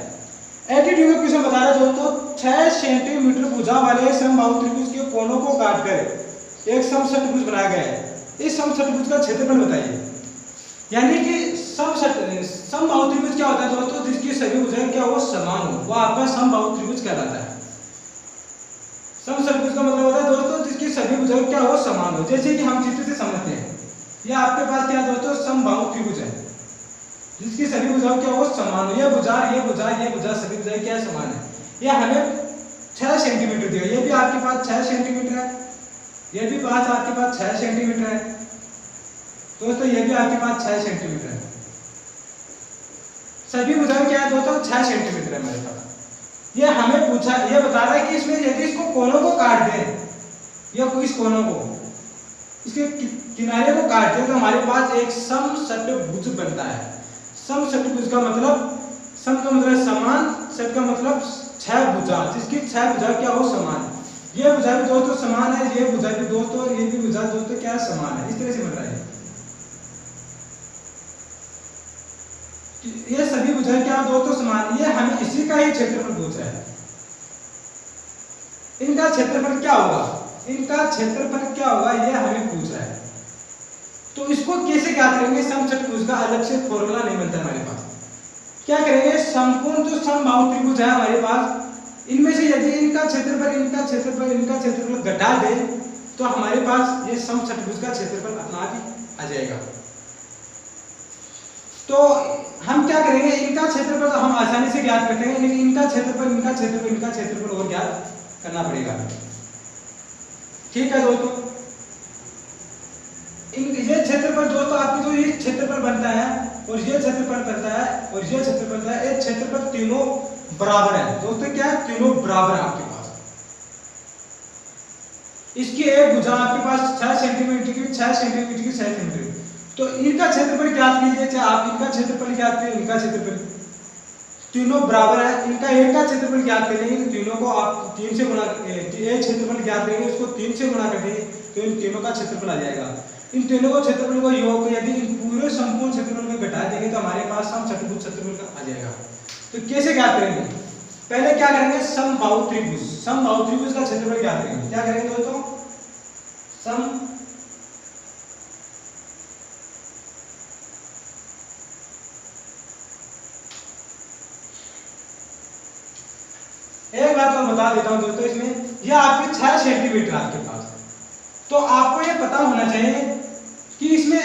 82 का क्वेश्चन बता रहा है दोस्तों 6 सेंटीमीटर भुजा वाले समबाहु त्रिभुज के कोनों को काटकर एक समषटभुज बनाया गया है। इस समषटभुज का क्षेत्रफल बताइए। यानी कि समबाहु त्रिभुज क्या होता है दोस्तों, जिसकी सभी भुजाएं क्या हो, समान हो, वो आपका समबाहु त्रिभुज कहलाता है। समषटभुज का मतलब होता है दोस्तों जिसकी सभी भुजाएं क्या हो, समान हो। जैसे कि हम चित्र से समझते हैं, ये आपके पास क्या है दोस्तों, समबाहु त्रिभुज है जिसकी सभी भुजाएं क्या हो, समान हो। ये भुजा सभी भुजाएं क्या समान है। ये हमें 6 सेंटीमीटर दिया, ये भी आपके पास 6 सेंटीमीटर है, ये भी बात आपके पास 6 सेंटीमीटर है दोस्तों, ये भी आपके पास 6 सेंटीमीटर है। सभी भुजाएं क्या है दोस्तों, 6 सेंटीमीटर है हमारे पास। ये हमें पूछा, ये बता रहा है कि इसमें यदि इसको कोनों को काट दें, या इस कोनों को, इसके किनारे को काट दें, तो हमारे पास एक समषटभुज बनता है। समषटभुज का मतलब, सम का मतलब समान, षट का मतलब 6 भुजा, जिसकी 6 भुजा क्या हो, समान। ये भुजा भी दोस्तों समान है, ये भुजा भी दोस्तों, ये भी भुजा दोस्तों क्या है, समान है। इस तरह से बन रहा है। ये सभी भुजाएं क्या दोस्तों, समान। ये हमें इसी का ही क्षेत्रफल पूछा है। इनका क्षेत्रफल क्या होगा, इनका क्षेत्रफल क्या होगा, ये हमें पूछ रहा है। तो इसको कैसे ज्ञात करेंगे, समषटभुज का अलग से फॉर्मूला नहीं बनता हमारे पास। क्या करेंगे, समकोण जो समबाहु त्रिभुज है हमारे पास, इनमें से यदि इनका क्षेत्रफल घटा दे तो हमारे पास ये समषटभुज का क्षेत्रफल अपना आप ही आ जाएगा। तो हम क्या करेंगे, इनका क्षेत्रफल तो हम आसानी से ज्ञात करते हैं, लेकिन इनका क्षेत्रफल और ज्ञात करना पड़ेगा। ठीक है दोस्तों, ये क्षेत्रफल दोस्तों आपकी जो ये क्षेत्रफल बनता है और ये क्षेत्रफल बनता है और ये क्षेत्रफल बनता है, ये क्षेत्रफल तीनों बराबर है दोस्तों। क्या है, तीनों बराबर है आपके पास। इसकी एक भुजा आपके पास 6 सेंटीमीटर की, 6 सेंटीमीटर की, 6 सेंटीमीटर, तो इनका क्षेत्रफल ज्ञात कीजिए। चाहे आप इनका क्षेत्रफल ज्ञात करें, इनका क्षेत्रफल, तीनों बराबर है। इनका एक का क्षेत्रफल ज्ञात करेंगे, तीनों को आप 3 से गुणा, एक क्षेत्रफल ज्ञात करेंगे उसको 3 से गुणा कर देंगे तो इन तीनों का क्षेत्रफल आ जाएगा। इन तीनों को क्षेत्रफल को योग यदि इन पूरे संपूर्ण क्षेत्रफल में घटा देंगे तो हमारे पास समषटभुज क्षेत्रफल आ जाएगा। तो कैसे ज्ञात करेंगे, पहले क्या करेंगे, समबाहु त्रिभुज का क्षेत्रफल ज्ञात करेंगे। क्या करेंगे दोस्तों, एक बात मैं बता देता हूं दोस्तों, इसमें यह आपके 6 सेंटीमीटर आपके पास, तो आपको ये पता होना चाहिए कि इसमें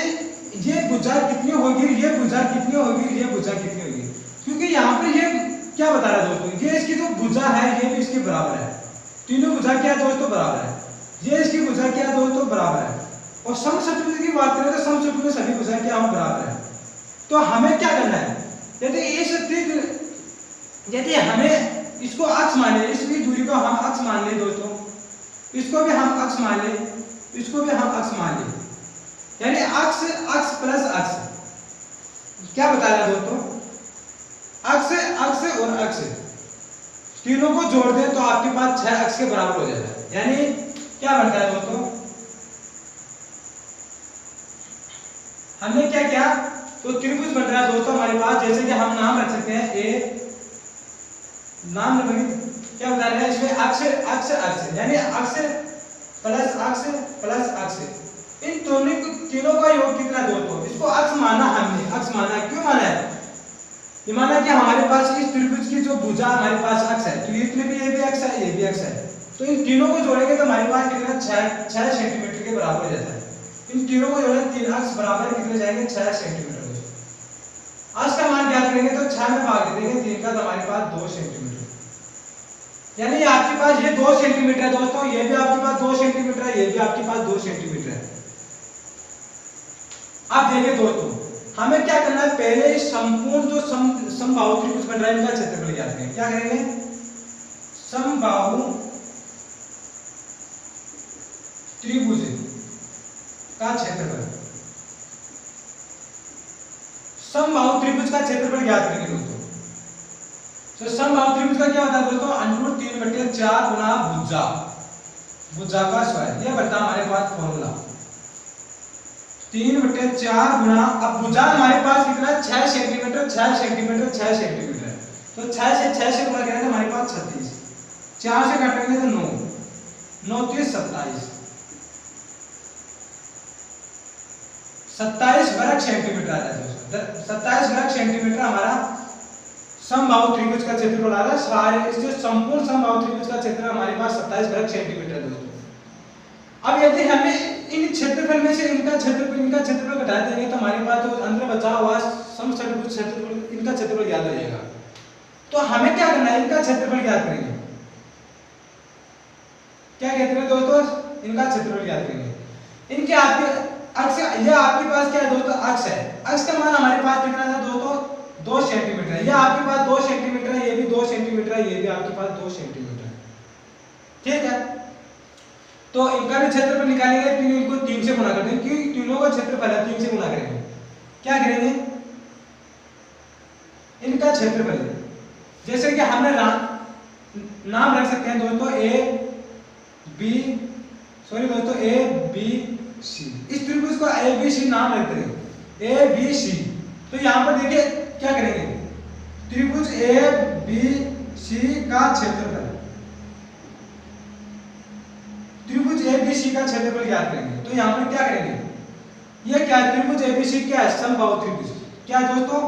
ये भुजा कितनी होगी, ये भुजा कितनी होगी, ये भुजा कितनी होगी। क्योंकि यहाँ पर ये क्या बता रहा है दोस्तों, ये इसकी जो भुजा है ये भी इसके बराबर है। तीनों भुजा क्या है दोस्तों, बराबर है। ये इसकी भुजा क्या है दोस्तों, बराबर है। और समचतुर्भुज की बात करें तो समचतुर्भुज में सभी भुजाएं क्या हम बराबर है। तो हमें क्या करना है, यदि हमें इसको अक्ष मान ले, इस भी दूरी को हम अक्ष मान ले दोस्तों, इसको भी हम अक्ष मान ले, इसको भी हम अक्ष मान ले, यानी अक्ष अक्ष प्लस अक्ष क्या बता रहा है दोस्तों, अक्ष अक्ष और अक्ष तीनों को जोड़ दें तो आपके पास 6 अक्ष के बराबर हो जाता है। यानी क्या बनता है दोस्तों, हमने क्या किया, तो त्रिभुज बन रहा है दोस्तों हमारे पास, जैसे कि हम नाम रख सकते हैं ए, नाम क्या बता रहे हैं इसमें, अक्ष अक्ष अक्ष, यानी अक्ष प्लस अक्ष, इन दोनों तीनों का योग कितना दोस्तों, इसको अक्ष माना हमने, अक्ष माना, क्यों माना है, ये माना कि हमारे पास इस त्रिभुज की जो भुजा हमारे पास अक्ष है, तो इसमें भी ये भी अक्ष है, ये भी अक्ष है, तो इन तीनों को जोड़ेंगे तो हमारे पास कितना 6 सेंटीमीटर के बराबर हो जाता है। इन तीनों को जोड़ेंगे, तीन अक्ष बराबर कितने जाएंगे, 6 सेंटीमीटर। अक्ष का मान ज्ञात करेंगे तो 6 में भाग देंगे 3 का, तो हमारे पास 2 सेंटीमीटर, यानी आपके पास ये 2 सेंटीमीटर है दोस्तों, ये भी आपके पास 2 सेंटीमीटर है, ये भी आपके पास 2 सेंटीमीटर है। अब देखिए दोस्तों, हमें क्या करना है, पहले संपूर्ण जो समबाहु त्रिभुज बन रहा है इनका क्षेत्रफल ज्ञात करेंगे। क्या करेंगे, समबाहु त्रिभुज का क्षेत्रफल, समबाहु त्रिभुज का क्षेत्रफल ज्ञात करेंगे दोस्तों। तो समबाहु त्रिभुज का क्या होता है दोस्तों, √3/4 गुना भुजा, भुजा का स्क्वायर, ये बनता है हमारे पास फॉर्मूला 3/4 गुना, अब भुजा हमारे पास कितना, 6 सेंटीमीटर 6 सेंटीमीटर 6 सेंटीमीटर, तो 6 से गुणा करेंगे तो हमारे पास 36, 4 से काटेंगे तो 9, 9 3 27, 27 वर्ग सेंटीमीटर आता है दोस्तों। 27 वर्ग सेंटीमीटर हमारा समबाहु त्रिभुज का क्षेत्रफल आ रहा है, सारे इससे संपूर्ण समबाहु त्रिभुज का क्षेत्र हमारे पास 27 वर्ग सेंटीमीटर दोस्तों। अब यदि हमें इन क्षेत्रफल में से इनका क्षेत्रफल घटा देंगे तो हमारे पास जो अंदर बचा हुआ समचतुर्भुज क्षेत्रफल, इनका क्षेत्रफल याद हो जाएगा। तो हमें क्या करना है, इनका क्षेत्रफल याद करेंगे, क्या कहते हैं दोस्तों, इनका क्षेत्रफल याद करेंगे। इनके आपके अक्ष, ये आपके पास क्या है दोस्तों, अक्ष है, अक्ष का मान हमारे पास कितना था दोस्तों, 2 सेंटीमीटर है, ये आपके पास 2 सेंटीमीटर है, ये भी 2 सेंटीमीटर है, ये भी आपके पास 2 सेंटीमीटर है, ठीक है। तो इनका भी क्षेत्रफल निकालेंगे, फिर इनको 3 से गुणा कर देंगे, क्योंकि तीनों का क्षेत्रफल है, 3 से गुणा करेंगे। क्या करेंगे, इनका क्षेत्रफल, जैसे कि हमने नाम रख सकते हैं दोस्तों ए बी सी, इस त्रिभुज को ए बी सी नाम रखते हैं, ए बी सी। तो यहाँ पर देखिए क्या करेंगे, त्रिभुज ए बी सी का क्षेत्रफल, त्रिभुज ए बी सी का क्षेत्रफल ज्ञात करेंगे। तो यहाँ पर क्या करेंगे, ये क्या त्रिभुज ए बी सी क्या है, समबाहु त्रिभुज, क्या है दोस्तों,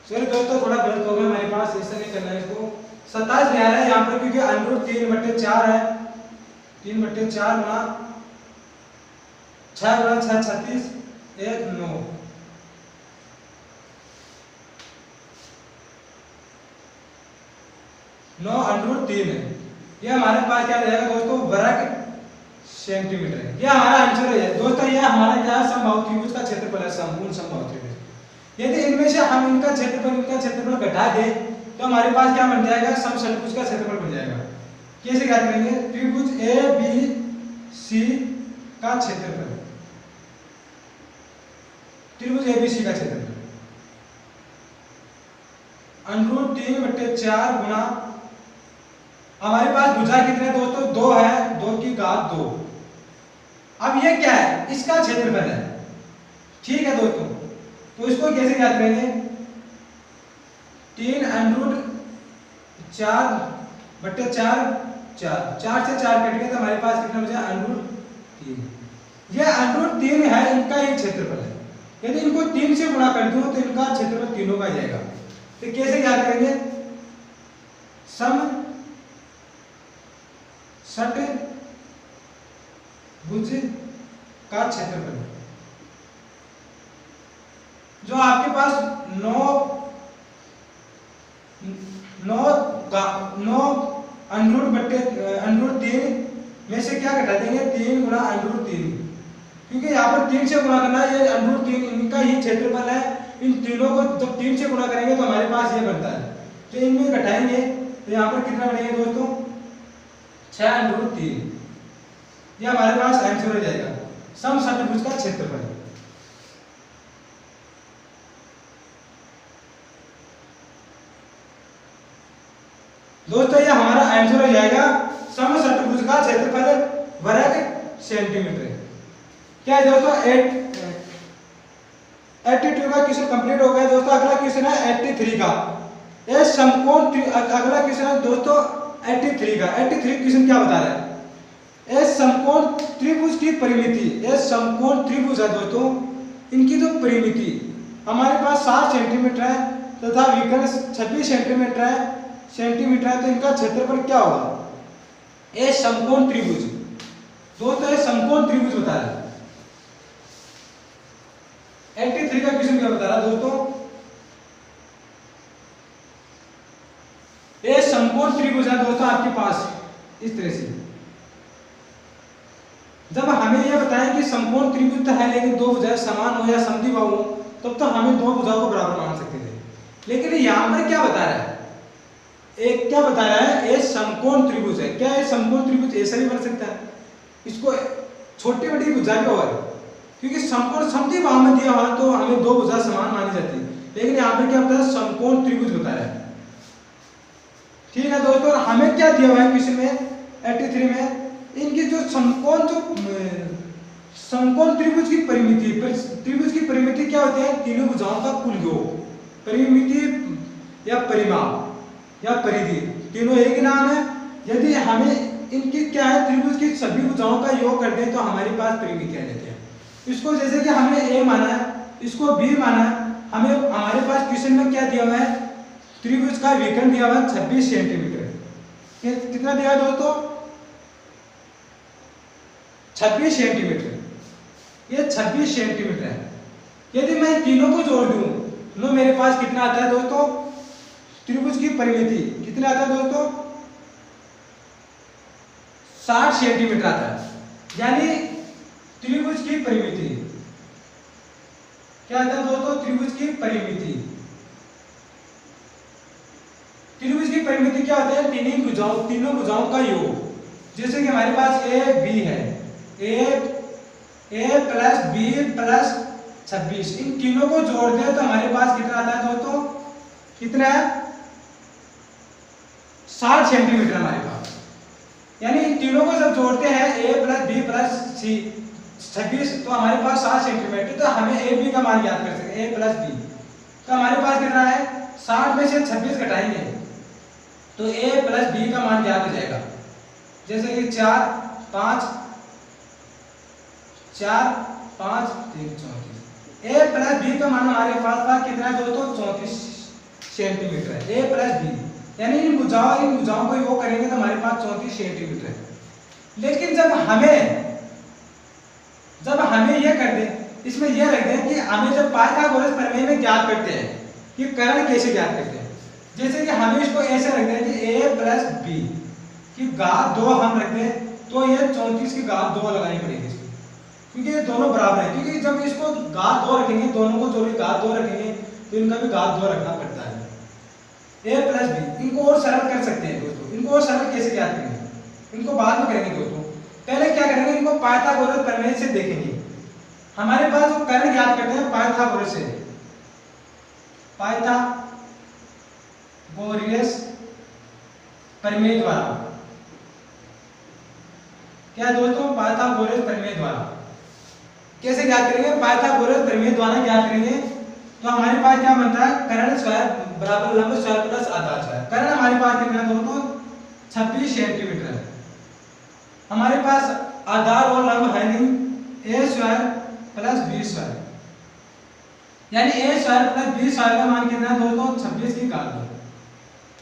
चलिए दोस्तों थोड़ा गलत हो गया हमारे पास, ऐसा नहीं करना है इसको, 27 ले आ रहा है यहाँ पर, क्योंकि √3/4 है, 3/4 गुना 6 गुना 6 36 1 9, 9√3 है, ये हमारे पास क्या रहेगा दोस्तों, वर्ग सेंटीमीटर है। ये हमारा आंसर है दोस्तों, ये हमारा क्या है, समबाहु त्रिभुज का क्षेत्रफल है, संपूर्ण समबाहु त्रिभुज। यदि इनमें से हम इनका क्षेत्रफल घटा दें तो हमारे पास क्या बन जाएगा, समचतुर्भुज का क्षेत्रफल बन जाएगा। कैसे ज्ञात करेंगे, त्रिभुज ए बी सी का क्षेत्रफल, त्रिभुज ए बी सी का क्षेत्रफल √3/4 गुना, हमारे पास भुजा कितने दोस्तों, 2 है, 2 की घात 2। अब ये क्या है, इसका क्षेत्रफल है, ठीक है दोस्तों। तो इसको कैसे ज्ञात करेंगे, 3√4/4, 4 से 4 कट गए तो हमारे पास कितना बचा, √3। ये √3 है, इनका ही क्षेत्रफल है। यदि इनको 3 से गुणा कर दूं तो इनका क्षेत्रफल तीनों का आ जाएगा। तो कैसे ज्ञात करेंगे, समषट्भुज का क्षेत्रफल, जो आपके पास 9 9 √3 में से क्या घटा देंगे, 3 गुणा √3, क्योंकि यहाँ पर 3 से गुणा करना है, ये √3 इनका ही क्षेत्रफल है। इन तीनों को जब 3 से गुणा करेंगे तो हमारे पास ये बनता है, तो इनमें घटाएंगे तो यहाँ पर कितना बनेगा दोस्तों, 6 √3। ये हमारे पास आंसर हो जाएगा समषट्भुज का क्षेत्रफल। दोस्तों ये हमारा आंसर हो जाएगा समषट्भुज का क्षेत्रफल वर्ग सेंटीमीटर। क्या है दोस्तों, 82 का क्वेश्चन कंप्लीट हो गया दोस्तों। अगला क्वेश्चन है 83 का। ये समकोण, अगला क्वेश्चन है दोस्तों 83 का। 83 क्वेश्चन क्या बता रहा है, ये समकोण त्रिभुज की परिमिति, ये समकोण त्रिभुज है दोस्तों, इनकी जो परिमिति हमारे पास 60 सेंटीमीटर है तथा विकर्ण 26 सेंटीमीटर है, तो इनका क्षेत्रफल क्या होगा। ये समकोण त्रिभुज दोस्तों, ये समकोण त्रिभुज बता रहा है। 83 का क्वेश्चन क्या बता रहा है दोस्तों, ये समकोण त्रिभुज है दोस्तों आपके पास इस तरह से। जब हमें यह बताएं कि समकोण त्रिभुज तो है लेकिन दो भुजाएं समान हो या समद्विबाहु हो, तब तो हमें दो भुजाओं को बराबर मान सकते थे। लेकिन यहाँ पर क्या बता रहा है, एक क्या बता रहा है, ये समकोण त्रिभुज है। क्या ये समकोण त्रिभुज ऐसा भी बन सकता है, इसको छोटी बड़ी भुजा भी और, क्योंकि समकोण समद्विबाहु में दिया हुआ तो हमें दो भुजा समान मानी जाती है, लेकिन यहाँ पर क्या बता रहा है, समकोण त्रिभुज बता रहा है। ठीक है दोस्तों, हमें क्या दिया हुआ है क्वेश्चन में 83 में, इनकी जो समकोण त्रिभुज की परिमिति, त्रिभुज की परिमिति क्या होती है, तीनों भुजाओं का कुल योग। परिमिति या परिमाप या परिधि तीनों एक ही नाम है। यदि हमें इनकी क्या है, त्रिभुज की सभी भुजाओं का योग कर दें तो हमारे पास परिमिति आ जाती है। इसको जैसे कि हमने ए माना है, इसको बी माना है, हमें हमारे पास क्वेश्चन में क्या दिया हुआ है, त्रिभुज का विकर्ण दिया हुआ है 26 सेंटीमीटर। ये कितना दिया है दोस्तों, 26 सेंटीमीटर। ये 26 सेंटीमीटर है। यदि मैं तीनों को जोड़ दूं तो मेरे पास कितना आता है दोस्तों, त्रिभुज की परिमिति कितना आता है दोस्तों, 60 सेंटीमीटर आता है। यानी त्रिभुज की परिमिति क्या आता है दोस्तों, त्रिभुज की परिमिति, त्रिभुज की परिमिति क्या होता है, तीनों भुजाओं का योग। जैसे कि हमारे पास ए बी है, ए प्लस बी प्लस 26, इन तीनों को जोड़ दें तो हमारे पास कितना आता है दोस्तों, कितना है, 60 सेंटीमीटर हमारे पास। यानी इन तीनों को जब जोड़ते हैं ए प्लस बी प्लस सी 26, तो हमारे पास 60 सेंटीमीटर। तो हमें ए बी का मान याद कर सकते हैं, ए प्लस बी, तो हमारे पास कितना है, 60 में से 26 घटाएंगे तो ए प्लस बी का मान याद हो जाएगा। जैसे कि 4 5 3 34, ए प्लस बी का मान हमारे पास कितना है दोस्तों, 34 सेंटीमीटर है, ए प्लस बी। यानी इन भुजाओं को योग करेंगे तो हमारे पास 34 सेंटीमीटर है। लेकिन जब हमें यह कर दें, इसमें यह रख दें कि हमें जब पाइथागोरस प्रमेय में ज्ञात करते हैं कि कर्ण कैसे ज्ञात करते हैं, जैसे कि हमें इसको ऐसे रख दें कि a प्लस बी की घात 2 हम रख दें, तो ये 34 की घात 2 लगानी पड़ेगी इसको, क्योंकि ये दोनों बराबर है। क्योंकि जब इसको घात 2 रखेंगे, दोनों को जोड़ के घात 2 रखेंगे तो इनका भी घात 2 रखना पड़ता है। a प्लस बी, इनको और सरल कर सकते हैं दोस्तों। इनको और सरल कैसे ज्ञात करेंगे, इनको बाद में करेंगे दोस्तों। पहले क्या करेंगे, इनको पाइथागोरस प्रमेय से देखेंगे। हमारे पास जो कर्ण ज्ञात करते हैं पाइथागोरस से, पाइथागोरस प्रमेय द्वारा, क्या दोस्तों, पाइथागोरस प्रमेय द्वारा कैसे ज्ञात करेंगे, पाइथागोरस प्रमेय द्वारा ज्ञात करेंगे। तो हमारे पास क्या बनता है, कर्ण स्क्वायर बराबर लंब स्क्वायर प्लस आधार स्क्वायर। कर्ण हमारे पास कितना है दोस्तों, 26 सेंटीमीटर है। हमारे पास आधार और लंब है नहीं, ए स्क्वायर प्लस बी स्क्वायर, यानी ए स्क्वायर प्लस बी स्क्वायर का मान कितना है दोस्तों, 26 की घात 2।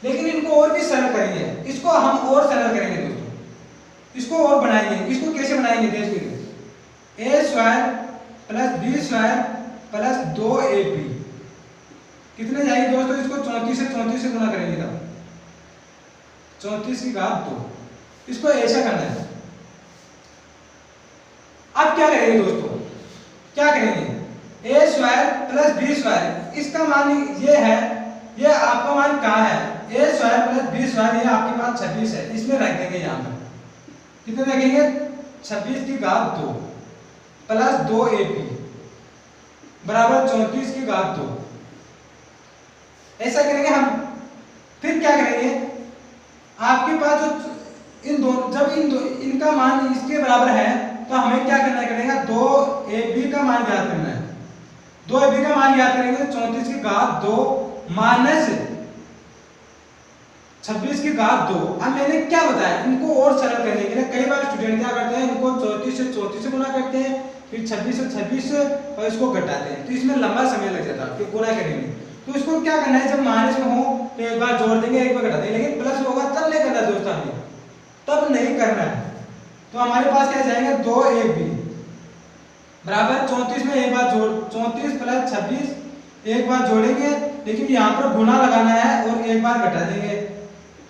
लेकिन इनको और भी सरल करेंगे, इसको हम और सरल करेंगे दोस्तों, इसको और बनाएंगे। इसको कैसे बनाएंगे देखिए, A square plus B square plus 2ab, कितने जाएगी दोस्तों, इसको 34 से गुना करेंगे तब 34 की घात 2, इसको ऐसा करना है। अब क्या करेंगे दोस्तों, क्या करेंगे, a square plus b square, इसका मान ये है, ये आपका मान कहाँ है, a square plus b square, ये आपके पास 26 है, इसमें रख देंगे यहाँ पर, कितने रखेंगे 26 की घात 2 प्लस 2ab बराबर 34 की घात 2, ऐसा करेंगे हम। फिर क्या करेंगे, आपके पास जो इन दोनों, जब इनका मान इसके बराबर है तो हमें क्या करना पड़ेगा, 2ab का मान ज्ञात करना है। 2ab का मान ज्ञात करेंगे तो 34 की घात 2 माइनस 26 की घात 2। अब मैंने क्या बताया, इनको और सरल करने के लिए कई बार स्टूडेंट क्या करते हैं, इनको 34 से गुणा करते हैं, फिर 26 से और इसको घटाते हैं, तो इसमें लंबा समय लग जाता है, फिर गुणा करेंगे। तो इसको क्या करना है, जब माइनस में हो तो एक बार जोड़ देंगे, एक बार घटा देंगे, लेकिन प्लस होगा तब नहीं करना दोस्तों, हमें तब नहीं करना है। तो हमारे पास क्या जाएगा, 2ab बराबर 34 में एक बार जोड़, 34 प्लस 26 एक बार जोड़ेंगे, लेकिन यहाँ पर गुणा लगाना है और एक बार घटा देंगे,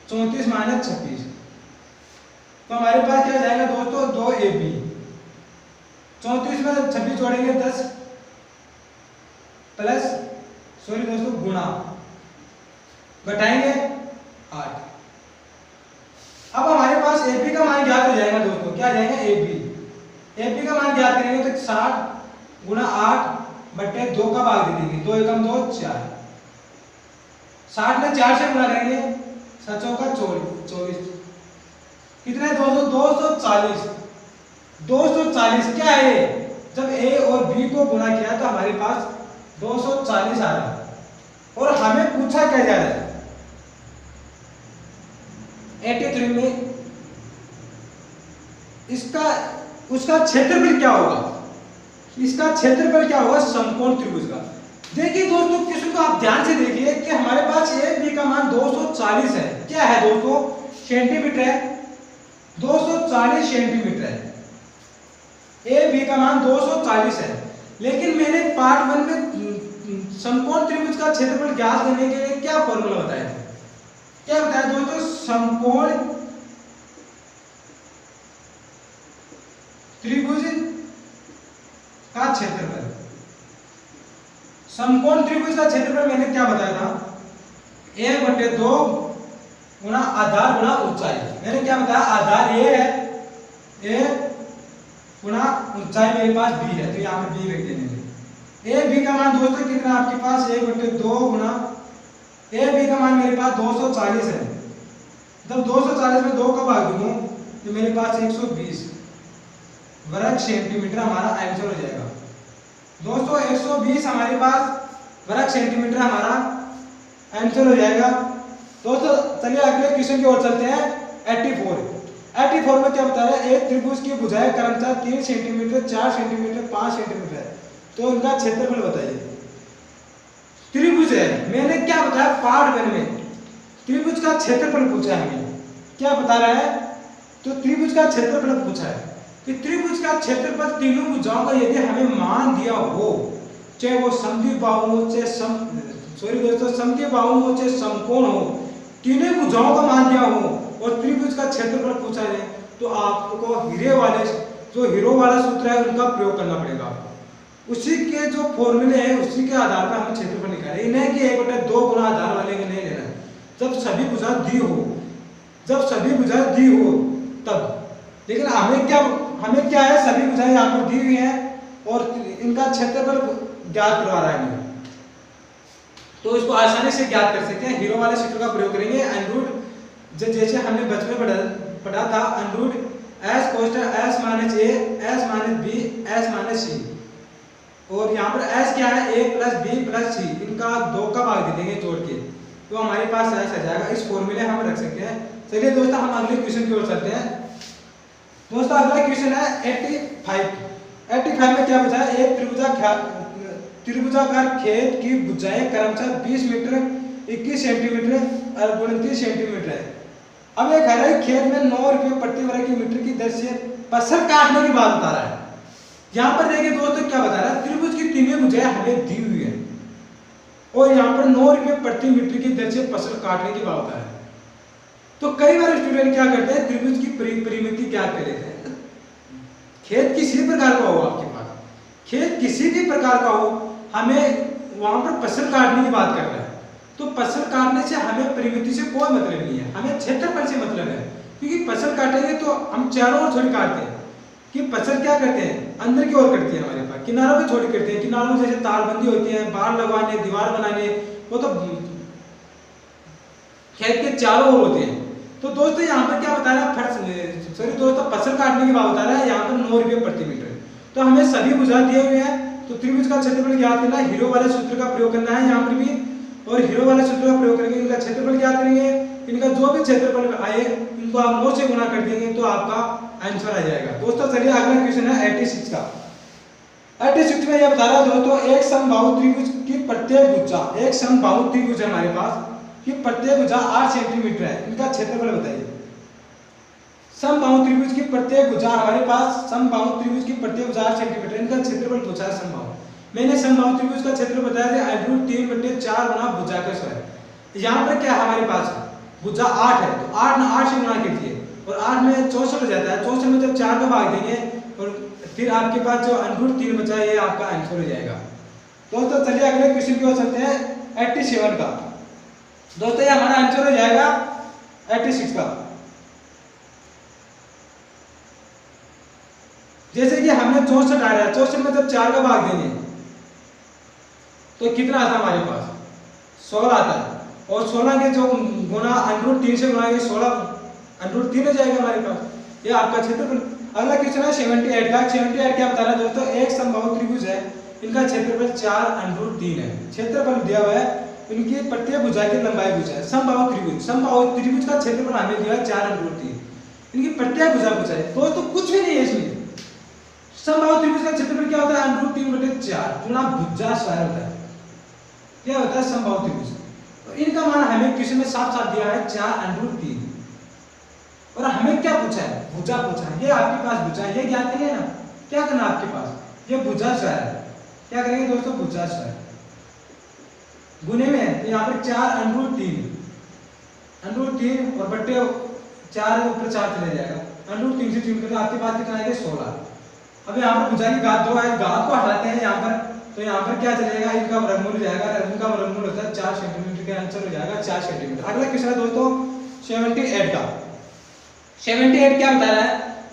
34 माइनस 26, तो हमारे पास क्या जाएगा दोस्तों, 2ab 34 में 26 जोड़ेंगे 10 प्लस सॉरी दोस्तों गुणा, घटाएंगे 8। अब हमारे पास ab का मान ज्ञात हो जाएगा दोस्तों, क्या जाएगा ab का मान ज्ञात करेंगे तो 60 गुणा 8 बटे 2 का भाग दे देंगे, 2 एकम 2 4, 60 में 4 से गुणा करेंगे, 7 चौका 24, कितने दोस्तों 240। 240 क्या है, जब a और b को गुणा किया तो हमारे पास 240 आ रहा है, और हमें पूछा क्या जा रहा है 83 में इसका उसका क्षेत्रफल क्या होगा, इसका क्षेत्रफल क्या होगा समकोण त्रिभुज का। देखिए दोस्तों, किसी को आप ध्यान से देखिए कि हमारे पास ए बी का मान 240 है, क्या है दोस्तों सेंटीमीटर है, 240 सेंटीमीटर है, ए बी का मान 240 है। लेकिन मैंने पार्ट 1 में समकोण त्रिभुज का क्षेत्रफल ज्ञात करने के लिए क्या फॉर्मूला बताया था, क्या बताया दोस्तों, समकोण त्रिभुज का क्षेत्रफल। समकोण त्रिभुज का क्षेत्रफल मैंने क्या बताया था, 1/2 गुणा आधार गुणा ऊंचाई। मैंने क्या बताया, आधार ए है, ए गुणा ऊंचाई मेरे पास b है, तो यहाँ पर b रख देंगे। ए बी का मान दोस्तों कितना आपके पास 1/2 गुणा, ए बी का मान मेरे पास 240 है, जब 240 में 2 का भाग दूं तो मेरे पास 120 वर्ग सेंटीमीटर हमारा आंसर हो जाएगा। दोस्तों 120 हमारे पास वर्ग सेंटीमीटर हमारा आंसर हो जाएगा। दोस्तों चलिए अगले क्वेश्चन की ओर चलते हैं। 84 में क्या बता रहा है, एक त्रिभुज की भुजाएं क्रमशः 3 सेंटीमीटर, 4 सेंटीमीटर, 5 सेंटीमीटर है, तो उनका क्षेत्रफल बताइए। त्रिभुज है, मैंने क्या बताया पार्ट 1 में त्रिभुज का क्षेत्रफल पूछा है हमें, क्या बता रहा है, तो त्रिभुज का क्षेत्रफल पूछा है कि त्रिभुज का क्षेत्रफल तीनों भुजाओं का यदि हमें मान दिया हो, चाहे वो समद्विबाहु हो, चाहे समद्विबाहु हो, चाहे समकोण हो, तीनों भुजाओं का मान दिया हो और त्रिभुज का क्षेत्रफल पूछा है, तो आपको हीरो वाला सूत्र है उनका प्रयोग करना पड़ेगा आपको। उसी के जो फॉर्मूले हैं उसी के आधार पर हमें क्षेत्रफल निकालें, इन्हें कि 1/2 गुना आधार वाले को नहीं लेना है। जब सभी भुजा दी हो तब, लेकिन हमें क्या है, सभी भुजाएं यहाँ पर दी हुई हैं और इनका क्षेत्रफल ज्ञात करवा रहा है हमें, तो इसको आसानी से ज्ञात कर सकते हैं। हीरो वाले सूत्र का प्रयोग करेंगे। अंडरूट जैसे हमने बचपन में पढ़ा था, अंडरूट s कोष्ठक s minus a s minus b s minus c, और यहाँ पर s क्या है, a plus b plus c, इनका 2 का भाग दे देंगे जोड़ के, तो हमारे पास s आ जाएगा। इस फॉर्मूले हम रख सकते हैं। चलिए दोस्तों हम अगले क्वेश्चन की ओर चलते हैं। दोस्तों अगला क्वेश्चन है 85 में क्या पूछा है, एक त्रिभुजाकार खेत की भुजाएं क्रमशः 20 मीटर, 21 सेंटीमीटर और 29 सेंटीमीटर है। अब एक है खेत में 9 रुपये प्रति वर्ग मीटर की दर से फसल काटने की बात बता रहा है। यहाँ पर देखिए दोस्तों क्या बता रहा है, त्रिभुज की तीनों भुजाएं हमें दी हुई है और यहाँ पर 9 रुपये प्रति मीटर की दर से फसल काटने की बात है। तो कई बार स्टूडेंट क्या करते हैं, त्रिभुज की परिमिति ज्ञात कर लेते हैं। खेत किसी प्रकार का हो, आपके पास खेत किसी भी प्रकार का हो, हमें वहां पर फसल काटने की बात कर रहा है, तो फसल काटने से हमें परिमिति से कोई मतलब नहीं है, हमें क्षेत्रफल से मतलब है। क्योंकि फसल काटेंगे तो हम चारों ओर थोड़ी काटते हैं, कि फसल क्या करते हैं, अंदर की ओर करती है, हमारे पास किनारों पे थोड़ी करते हैं। किनारों में जैसे तारबंदी होती है, बाड़ लगवाने, दीवार बनाने, वो तो खेत के चारों ओर होते हैं। तो दोस्तों यहाँ पर क्या बता रहा है, सॉरी दोस्तों, फसल काटने की बात बता रहा है यहाँ पर 9 रुपये प्रति मीटर। तो हमें सभी भुजा दिए हुए हैं, तो त्रिभुज का क्षेत्रफल ज्ञात करना है, हीरो वाले सूत्र का प्रयोग करना है यहाँ पर भी, और हीरो वाले सूत्र का प्रयोग करके इनका क्षेत्रफल ज्ञात करेंगे। इनका जो भी क्षेत्रफल आए इनको आप 9 से गुणा कर देंगे तो आपका आंसर आ जाएगा। दोस्तों चलिए अगला क्वेश्चन है 86 का। 86 में यह बता रहा है दोस्तों, एक समबाहु त्रिभुज की प्रत्येक भुजा, एक समबाहु त्रिभुज है हमारे पास कि प्रत्येक भुजा 8 सेंटीमीटर है, इनका क्षेत्रफल बताइए। समबाहु त्रिभुज की प्रत्येक भुजा हमारे पास, समबाहु त्रिभुज की प्रत्येक भुजा 8 सेंटीमीटर, इनका क्षेत्रफल पूछा है समबाहु। मैंने समबाहु त्रिभुज का क्षेत्र बताया था √3/4 गुना भुजा का स्क्वायर। यहाँ पर क्या हमारे पास भुजा 8 है, तो 8 ना 8 से गुणा कीजिए, और 8 में 64 हो जाता है, 64 में जब 4 का भाग देंगे और फिर आपके पास जो √3 बचा है ये आपका आंसर हो जाएगा। दोस्तों चलिए अगले क्वेश्चन की ओर चलते हैं 87 का। दोस्तों ये हमारा आंसर हो जाएगा 86 का। जैसे कि हमने 64 आ रहा है, 64 में जब 4 का भाग देंगे तो कितना आता है हमारे पास, 16 आता है, और 16 के जो गुना √3 से गुणा 16 √3 हो जाएगा हमारे पास, ये आपका क्षेत्रफल। अगला क्वेश्चन है 78 का। 78 क्या बता रहा है दोस्तों, एक समबाहु त्रिभुज है, इनका क्षेत्रफल 4√3 है, क्षेत्रफल दिया हुआ है, इनकी प्रत्येक भुजा की लंबाई पूछा है। समबाहु त्रिभुज का क्षेत्रफल हमें दिया है 4√3, इनकी प्रत्येक भुजा पूछा है। दोस्तों कुछ भी नहीं है इसमें, समबाहु त्रिभुज का क्षेत्रफल क्या होता है, √3/4 गुना भुजा स्क्वायर होता है, क्या होता है समबाहु त्रिभुज। तो इनका मान हमें क्वेश्चन में साफ साफ दिया है 4√3, और हमें क्या पूछा है, भुजा पूछा है। ये आपके पास भुजा है, ये ज्ञात नहीं है ना, क्या करना आपके पास, ये भुजा स्क्वायर, क्या करेंगे दोस्तों, भुजा स्क्वायर गुने में है, तो यहाँ पर 4√3 और बट्टे 4 ऊपर 4 चले जाएगा, √3 से 3 तो आपके पास कितना आएगा 16। अब यहाँ पर भुजा की घात 2 है, घात को हटाते हैं यहाँ पर, तो यहाँ पर क्या चलेगा, इनका वर्गमूल हो जाएगा, इनका वर्गमूल होता है 4 सेंटीमीटर, के आंसर हो जाएगा 4 सेंटीमीटर। अगला क्वेश्चन है दोस्तों 78 का। 78 क्या बता रहा है,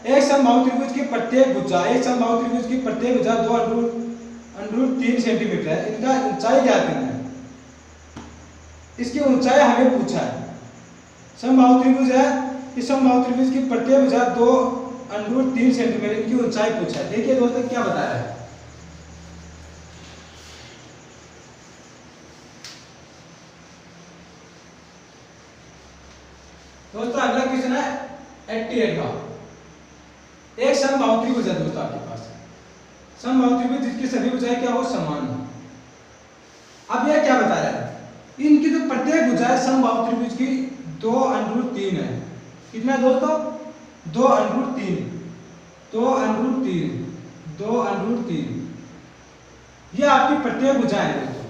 एक समबाहु त्रिभुज की प्रत्येक भुजा, एक समबाहु त्रिभुज की प्रत्येक भुजा 2√3 सेंटीमीटर है, इनका ऊंचाई ज्ञात करना है। इसकी ऊंचाई हमें पूछा है, समबाहु त्रिभुज है, इस समबाहु त्रिभुज की प्रत्येक भुजा 2√3 सेंटीमीटर, इनकी ऊंचाई पूछा है। देखिए दोस्तों क्या बता रहा है, दोस्तों अगला क्वेश्चन है 88 का। एक समबाहु त्रिभुज है दोस्तों आपके पास, समबाहु त्रिभुज जिसकी सभी भुजाएं क्या हो, समान हो। अब यह क्या बता रहा है, इनकी जो प्रत्येक भुजा है समबाहु त्रिभुज की 2√3 है, कितना दोस्तों, 2√3, ये आपकी प्रत्येक भुजा है दोस्तों।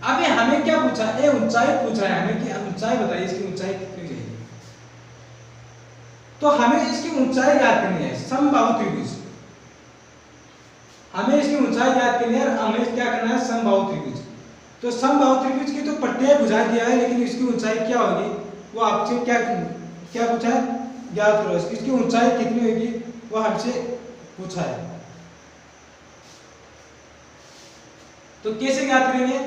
अब ये हमें क्या पूछा है, ऊंचाई पूछा है हमें, कि ऊंचाई बताइए, इसकी ऊंचाई कितनी है, तो हमें इसकी ऊंचाई ज्ञात करनी है। समबाहु त्रिभुज, हमें इसकी ऊंचाई ज्ञात करनी है, हमें क्या करना है, समबाहु त्रिभुज। तो समबाहु त्रिभुज की तो प्रत्येक भुजा दिया है, लेकिन इसकी ऊंचाई क्या होगी, वो आपसे क्या पूछा है, ज्ञात करो, इसकी ऊंचाई कितनी होगी, वो हमसे पूछा है। तो कैसे ज्ञात करेंगे,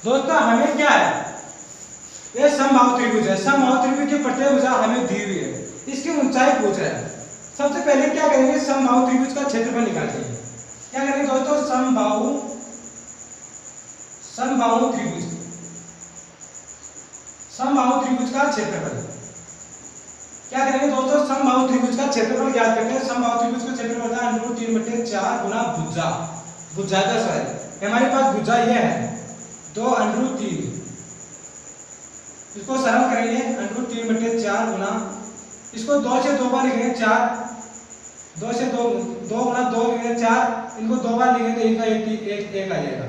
दोस्तों हमें क्या है, ये समबाहु त्रिभुज है, समबाहु त्रिभुज की प्रत्येक भुजा हमें दी हुई है, इसकी ऊंचाई पूछ रहा है। सबसे पहले क्या करेंगे, समबाहु त्रिभुज का क्षेत्रफल निकालेंगे। क्या करेंगे दोस्तों, समबाहु त्रिभुज का क्षेत्रफल, क्या करेंगे दोस्तों, समबाहु त्रिभुज का क्षेत्रफल ज्ञात करते हैं। समबाहु त्रिभुज का क्षेत्रफल होता है √3/4 गुना भुजा का स्क्वायर। हमारे पास भुजा यह है 2√3, इसको सरल करेंगे, √3/4 गुना इसको 2 से 2 बार लिखेंगे 4, 2 से 2, 2 गुना 2 लिखेंगे 4, इनको 2 बार लिखेंगे तो इनका एक आ जाएगा।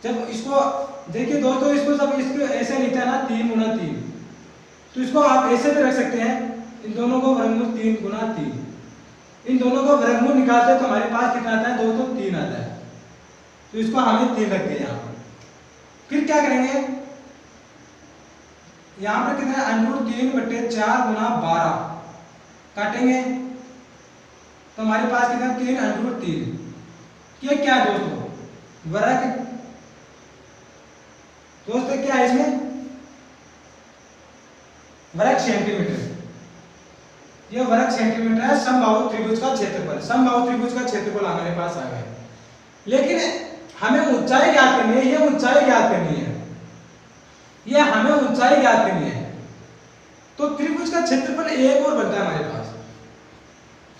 जब इसको देखिए दोस्तों, इसको जब इसको ऐसे लिखते हैं ना 3 गुना 3, तो इसको आप ऐसे भी रख सकते हैं, इन दोनों को वर्गमूल 3 गुना 3, इन दोनों को वर्गमूल निकालते हैं तो हमारे पास कितना आता है दोस्तों 3 आता है। तो इसको हमें 3 रखते हैं यहाँ पर। फिर क्या करेंगे, यहाँ पर कितना है √3/4 गुना 12 काटेंगे तो हमारे पास कितना 3 √3। ये क्या है दोस्तों, वर्ग दोस्तों क्या है इसमें, वर्ग सेंटीमीटर। ये वर्ग सेंटीमीटर है समबाहु त्रिभुज का क्षेत्रफल। समबाहु त्रिभुज का क्षेत्रफल हमारे पास आ गया, लेकिन हमें ऊंचाई ज्ञात करनी है। ये ऊंचाई ज्ञात करनी है, ये हमें ऊंचाई ज्ञात करनी है। तो त्रिभुज का क्षेत्रफल एक और बनता है हमारे पास।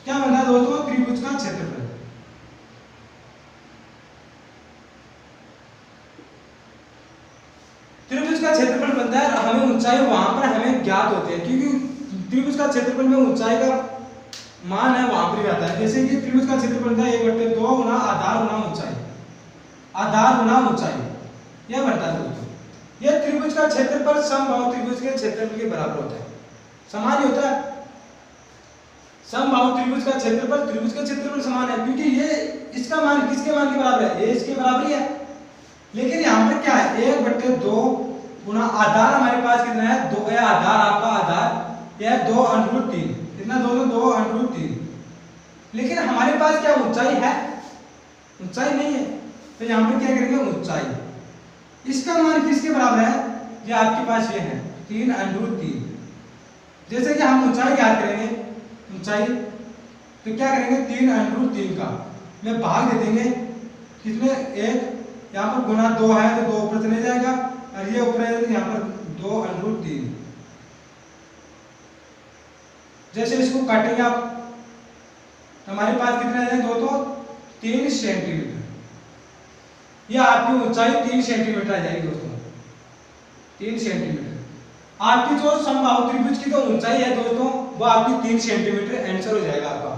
क्या बनता है दोस्तों, त्रिभुज का क्षेत्रफल। त्रिभुज का क्षेत्रफल बनता है, हमें ऊंचाई वहां पर हमें ज्ञात होते हैं, क्योंकि त्रिभुज का क्षेत्रफल में ऊंचाई का मान है वहां पर भी आता है। जैसे कि त्रिभुज का क्षेत्रफल बनता है 1/2 गुना आधार गुना ऊंचाई, आधार गुना ऊंचाई यह बनता है दोस्तों। यह त्रिभुज का क्षेत्रफल समबाहु त्रिभुज के क्षेत्रफल के बराबर होता है, समान ही होता है। समबाहु त्रिभुज का क्षेत्रफल त्रिभुज के क्षेत्रफल समान है, क्योंकि ये इसका मान किसके मान के बराबर है, ये इसके बराबर ही है। लेकिन यहाँ पर क्या है 1/2 गुना आधार हमारे पास कितना है 2 है, आधार आपका आधार यह 2√3, कितना दोस्तों 2√3। लेकिन हमारे पास क्या ऊंचाई है, ऊंचाई नहीं है। तो यहाँ पर क्या करेंगे ऊंचाई, इसका मान किसके बराबर है, ये आपके पास ये है 3√3। जैसे कि हम ऊंचाई ज्ञात करेंगे, ऊंचाई तो क्या करेंगे 3√3 का में भाग दे देंगे कितने, एक यहाँ पर गुना 2 है तो 2 ऊपर चले जाएगा, और ये ऊपर है तो यहाँ पर 2√3। जैसे इसको काटेंगे आप तो हमारे पास कितना आ जाएगा दोस्तों 3 सेंटीमीटर। यह आपकी ऊंचाई 3 सेंटीमीटर आ जाएगी दोस्तों, 3 सेंटीमीटर। आपकी जो समबाहु त्रिभुज की जो ऊंचाई है दोस्तों वो आपकी 3 सेंटीमीटर आंसर हो जाएगा आपका।